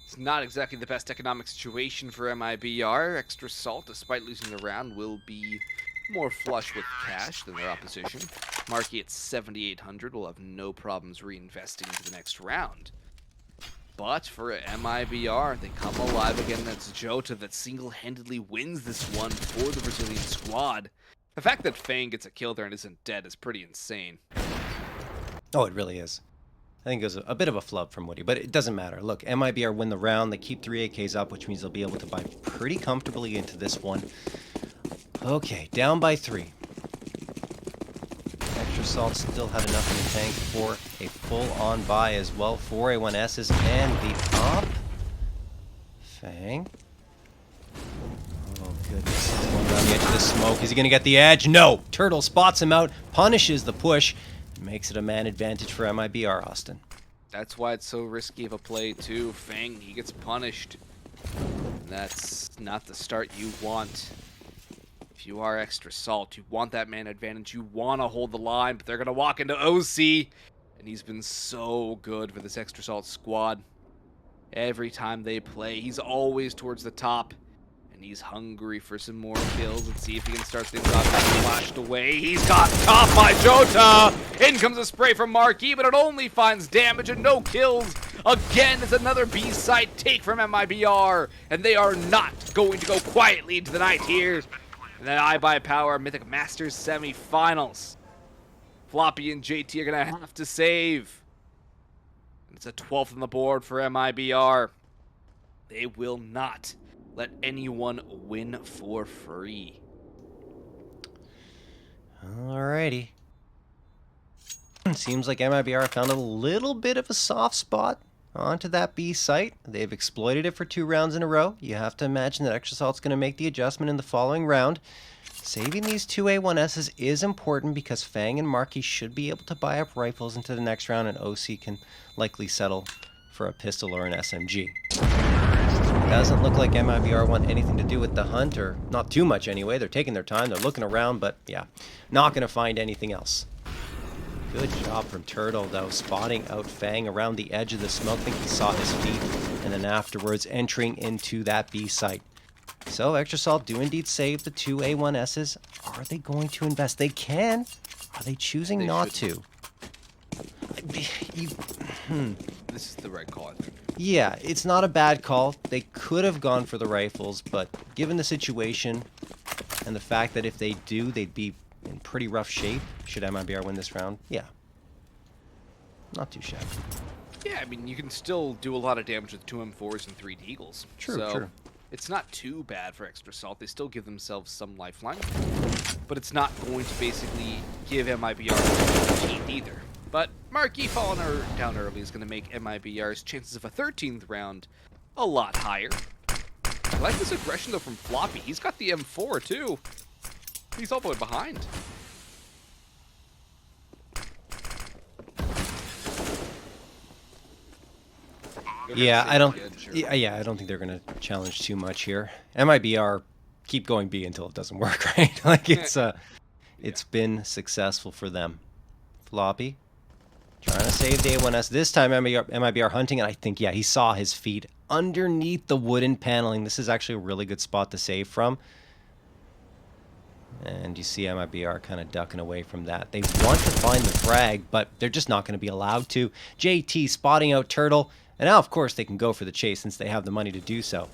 It's not exactly the best economic situation for MIBR. Extra Salt, despite losing the round, will be more flush with cash than their opposition. Marky at 7,800 will have no problems reinvesting into the next round. But for MIBR, they come alive again. That's Jota that single-handedly wins this one for the Brazilian squad. The fact that Fang gets a kill there and isn't dead is pretty insane. Oh, it really is. I think it was a bit of a flub from Woody, but it doesn't matter. Look, MIBR win the round. They keep 3 AKs up, which means they'll be able to buy pretty comfortably into this one. Okay, down by 3. Extra Salt still had enough in the tank for a full-on buy as well. 4 A1Ss and the op. Fang. Oh, goodness. He's going around the edge of the smoke. Is he going to get the edge? No! Turtle spots him out, punishes the push. Makes it a man advantage for MIBR, Austin. That's why it's so risky of a play, too. Fang, he gets punished. And that's not the start you want. If you are Extra Salt, you want that man advantage. You want to hold the line, but they're going to walk into OC. And he's been so good for this Extra Salt squad. Every time they play, he's always towards the top. And he's hungry for some more kills. Let's see if he can start things off. Flashed away. He's got caught by Jota. In comes a spray from Marky, but it only finds damage and no kills. Again, it's another B-side take from MIBR. And they are not going to go quietly into the night here. And then Ibuypower Mythic Masters semifinals. Floppy and JT are going to have to save. And it's a 12th on the board for MIBR. They will not let anyone win for free. Alrighty. Seems like MIBR found a little bit of a soft spot onto that B site. They've exploited it for 2 rounds in a row. You have to imagine that Extra Salt's going to make the adjustment in the following round. Saving these 2 A1Ss is important because Fang and Marky should be able to buy up rifles into the next round, and OC can likely settle for a pistol or an SMG. Doesn't look like Mibr want anything to do with the hunt, or not too much anyway. They're taking their time, they're looking around, but yeah, not going to find anything else. Good job from Turtle, though, spotting out Fang around the edge of the smoke. I think he saw his feet, and then afterwards entering into that B site. So Extra Salt do indeed save the 2 A1Ss. Are they going to invest? They can. Are they choosing not to? This is the right call, I think. Yeah, it's not a bad call. They could have gone for the rifles, but given the situation and the fact that if they do, they'd be in pretty rough shape should Mibr win this round. Yeah. Not too shabby. Yeah, I mean, you can still do a lot of damage with 2 M4s and 3 Deagles. True, so true. It's not too bad for Extra Salt. They still give themselves some lifeline. But it's not going to basically give Mibr a cheat either. But Marky falling down early is going to make Mibr's chances of a 13th round a lot higher. I like this aggression, though, from Floppy. He's got the M4, too. He's all the way behind. Yeah, I don't think they're going to challenge too much here. Mibr keep going B until it doesn't work, right? Like it's been successful for them. Floppy trying to save the A1S. This time Mibr hunting, and I think, yeah, he saw his feet underneath the wooden paneling. This is actually a really good spot to save from. And you see Mibr kind of ducking away from that. They want to find the frag, but they're just not going to be allowed to. JT spotting out Turtle. And now, of course, they can go for the chase since they have the money to do so.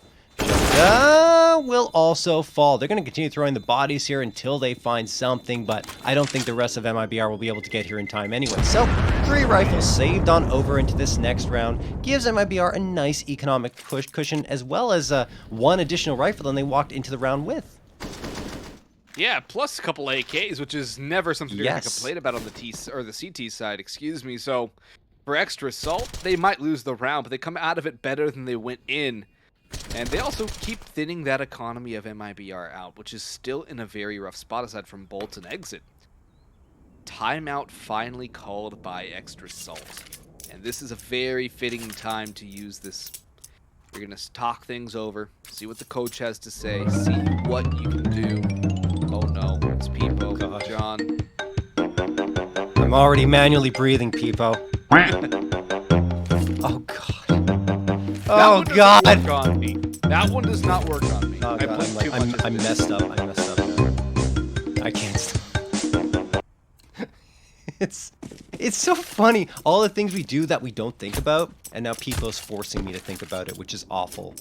Will also fall. They're going to continue throwing the bodies here until they find something, but I don't think the rest of Mibr will be able to get here in time anyway. So, 3 rifles saved on over into this next round gives Mibr a nice economic cushion, as well as 1 additional rifle than they walked into the round with. Yeah, plus a couple AKs, which is never something to Yes. complain about on the CT side, excuse me. So, for Extra Salt, they might lose the round, but they come out of it better than they went in. And they also keep thinning that economy of Mibr out, which is still in a very rough spot aside from Bolts and Exit. Timeout finally called by Extra Salt. And this is a very fitting time to use this. You're going to talk things over, see what the coach has to say, see what you can do. Oh no, it's Peepo. God. John. I'm already manually breathing, Peepo. Oh, God. Oh, God. Work on me. That one does not work on me. Oh, I God. blinked too much. I'm messed up. I'm messed up now. I can't stop. It's so funny. All the things we do that we don't think about, and now Peepo's forcing me to think about it, which is awful.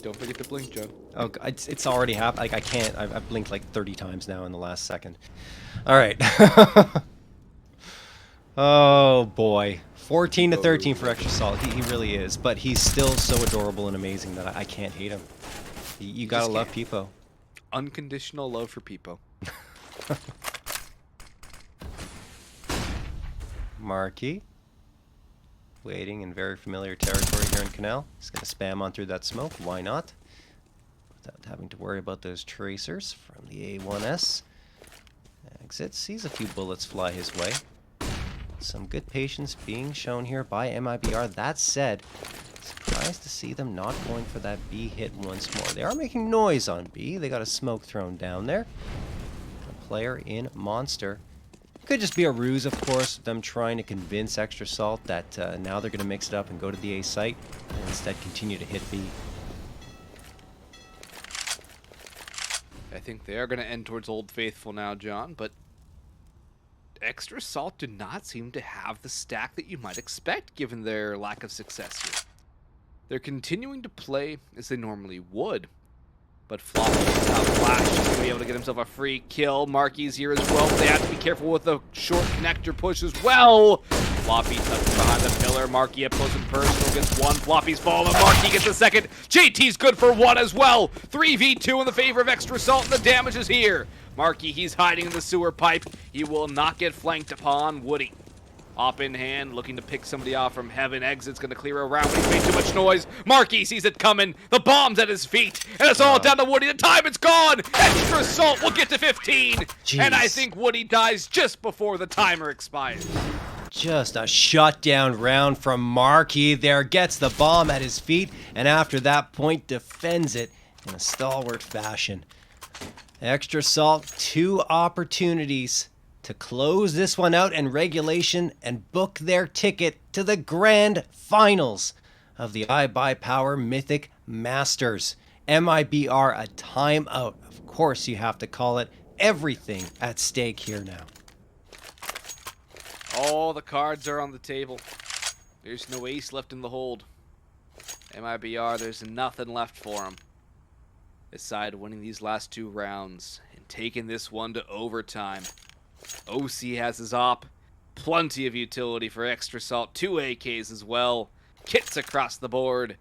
Don't forget to blink, John. Oh, God, it's already happened. Like, I can't. I've blinked like 30 times now in the last second. All right. Oh, boy. 14 to 13 for Extra Salt. He really is. But he's still so adorable and amazing that I can't hate him. You gotta love Peepo. Unconditional love for Peepo. Marky. Waiting in very familiar territory here in Canal. He's gonna spam on through that smoke. Why not? Without having to worry about those tracers from the A1S. Exit. Sees a few bullets fly his way. Some good patience being shown here by Mibr. That said, surprised to see them not going for that B hit once more. They are making noise on B. They got a smoke thrown down there. A player in Monster. Could just be a ruse, of course, them trying to convince Extra Salt that now they're going to mix it up and go to the A site and instead continue to hit B. I think they are going to end towards Old Faithful now, John, but Extra Salt do not seem to have the stack that you might expect given their lack of success here. They're continuing to play as they normally would, but Floppy is not flash. He's going to be able to get himself a free kill. Marky's here as well, but they have to be careful with the short connector push as well. Floppy tucks behind the pillar. Marky up close and personal gets 1. Floppy's falling. Marky gets a 2nd. JT's good for 1 as well. 3v2 in the favor of Extra Salt, and the damage is here. Marky, he's hiding in the sewer pipe. He will not get flanked upon. Woody. Op in hand, looking to pick somebody off from heaven. Exit's gonna clear around, but he's made too much noise. Marky sees it coming. The bomb's at his feet, and it's all down to Woody. The time is gone. Extra assault will get to 15, and I think Woody dies just before the timer expires. Just a shutdown round from Marky there. Gets the bomb at his feet, and after that point defends it in a stalwart fashion. Extra Salt, 2 opportunities to close this one out in regulation and book their ticket to the grand finals of the Ibuypower Mythic Masters. Mibr a timeout. Of course you have to call it. Everything at stake here now. All the cards are on the table. There's no ace left in the hold. Mibr, there's nothing left for him. Aside winning these last 2 rounds and taking this one to overtime. OC has his op. Plenty of utility for Extra Salt. 2 AKs as well. Kits across the board.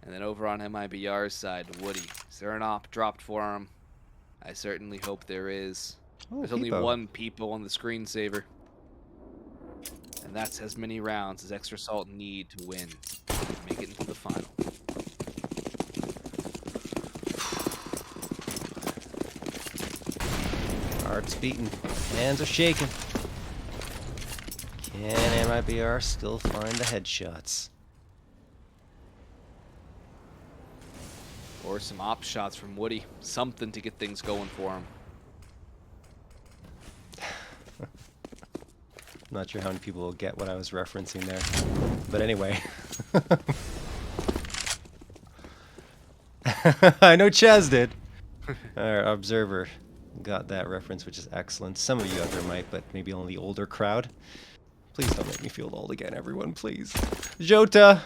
And then over on Mibr's side, Woody. Is there an op dropped for him? I certainly hope there is. There's only 1 Peepo on the screensaver. And that's as many rounds as Extra Salt need to win. Make it into the final. Heart's beating. Hands are shaking. Can Mibr still find the headshots? Or some op shots from Woody. Something to get things going for him. Not sure how many people will get what I was referencing there. But anyway. I know Chaz did. Our observer got that reference, which is excellent. Some of you out there might, but maybe only the older crowd. Please don't make me feel old again, everyone, please. Jota,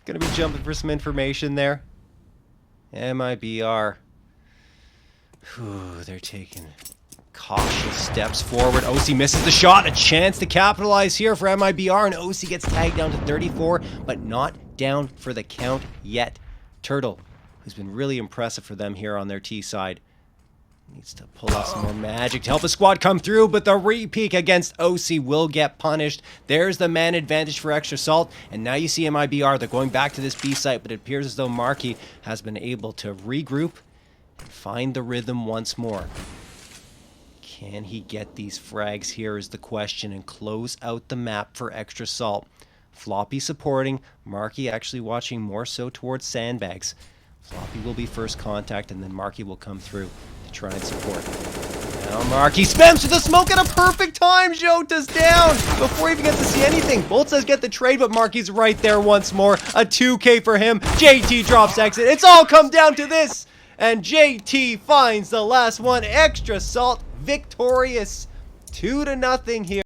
gonna be jumping for some information there. Mibr. Whew, they're taking cautious steps forward. OC misses the shot. A chance to capitalize here for Mibr, and OC gets tagged down to 34, but not down for the count yet. Turtle, who's been really impressive for them here on their T side, needs to pull off some more magic to help the squad come through, but the re-peek against OC will get punished. There's the man advantage for Extra Salt, and now you see Mibr. They're going back to this B site, but it appears as though Marky has been able to regroup and find the rhythm once more. Can he get these frags here is the question and close out the map for Extra Salt. Floppy supporting, Marky actually watching more so towards sandbags. Floppy will be first contact, and then Marky will come through to try and support. Now Marky spams with the smoke at a perfect time. Jota's down before he even gets to see anything. Bolt says get the trade, but Marky's right there once more. A 2K for him. JT drops exit. It's all come down to this. And JT finds the last one. Extra Salt victorious. 2-0 here.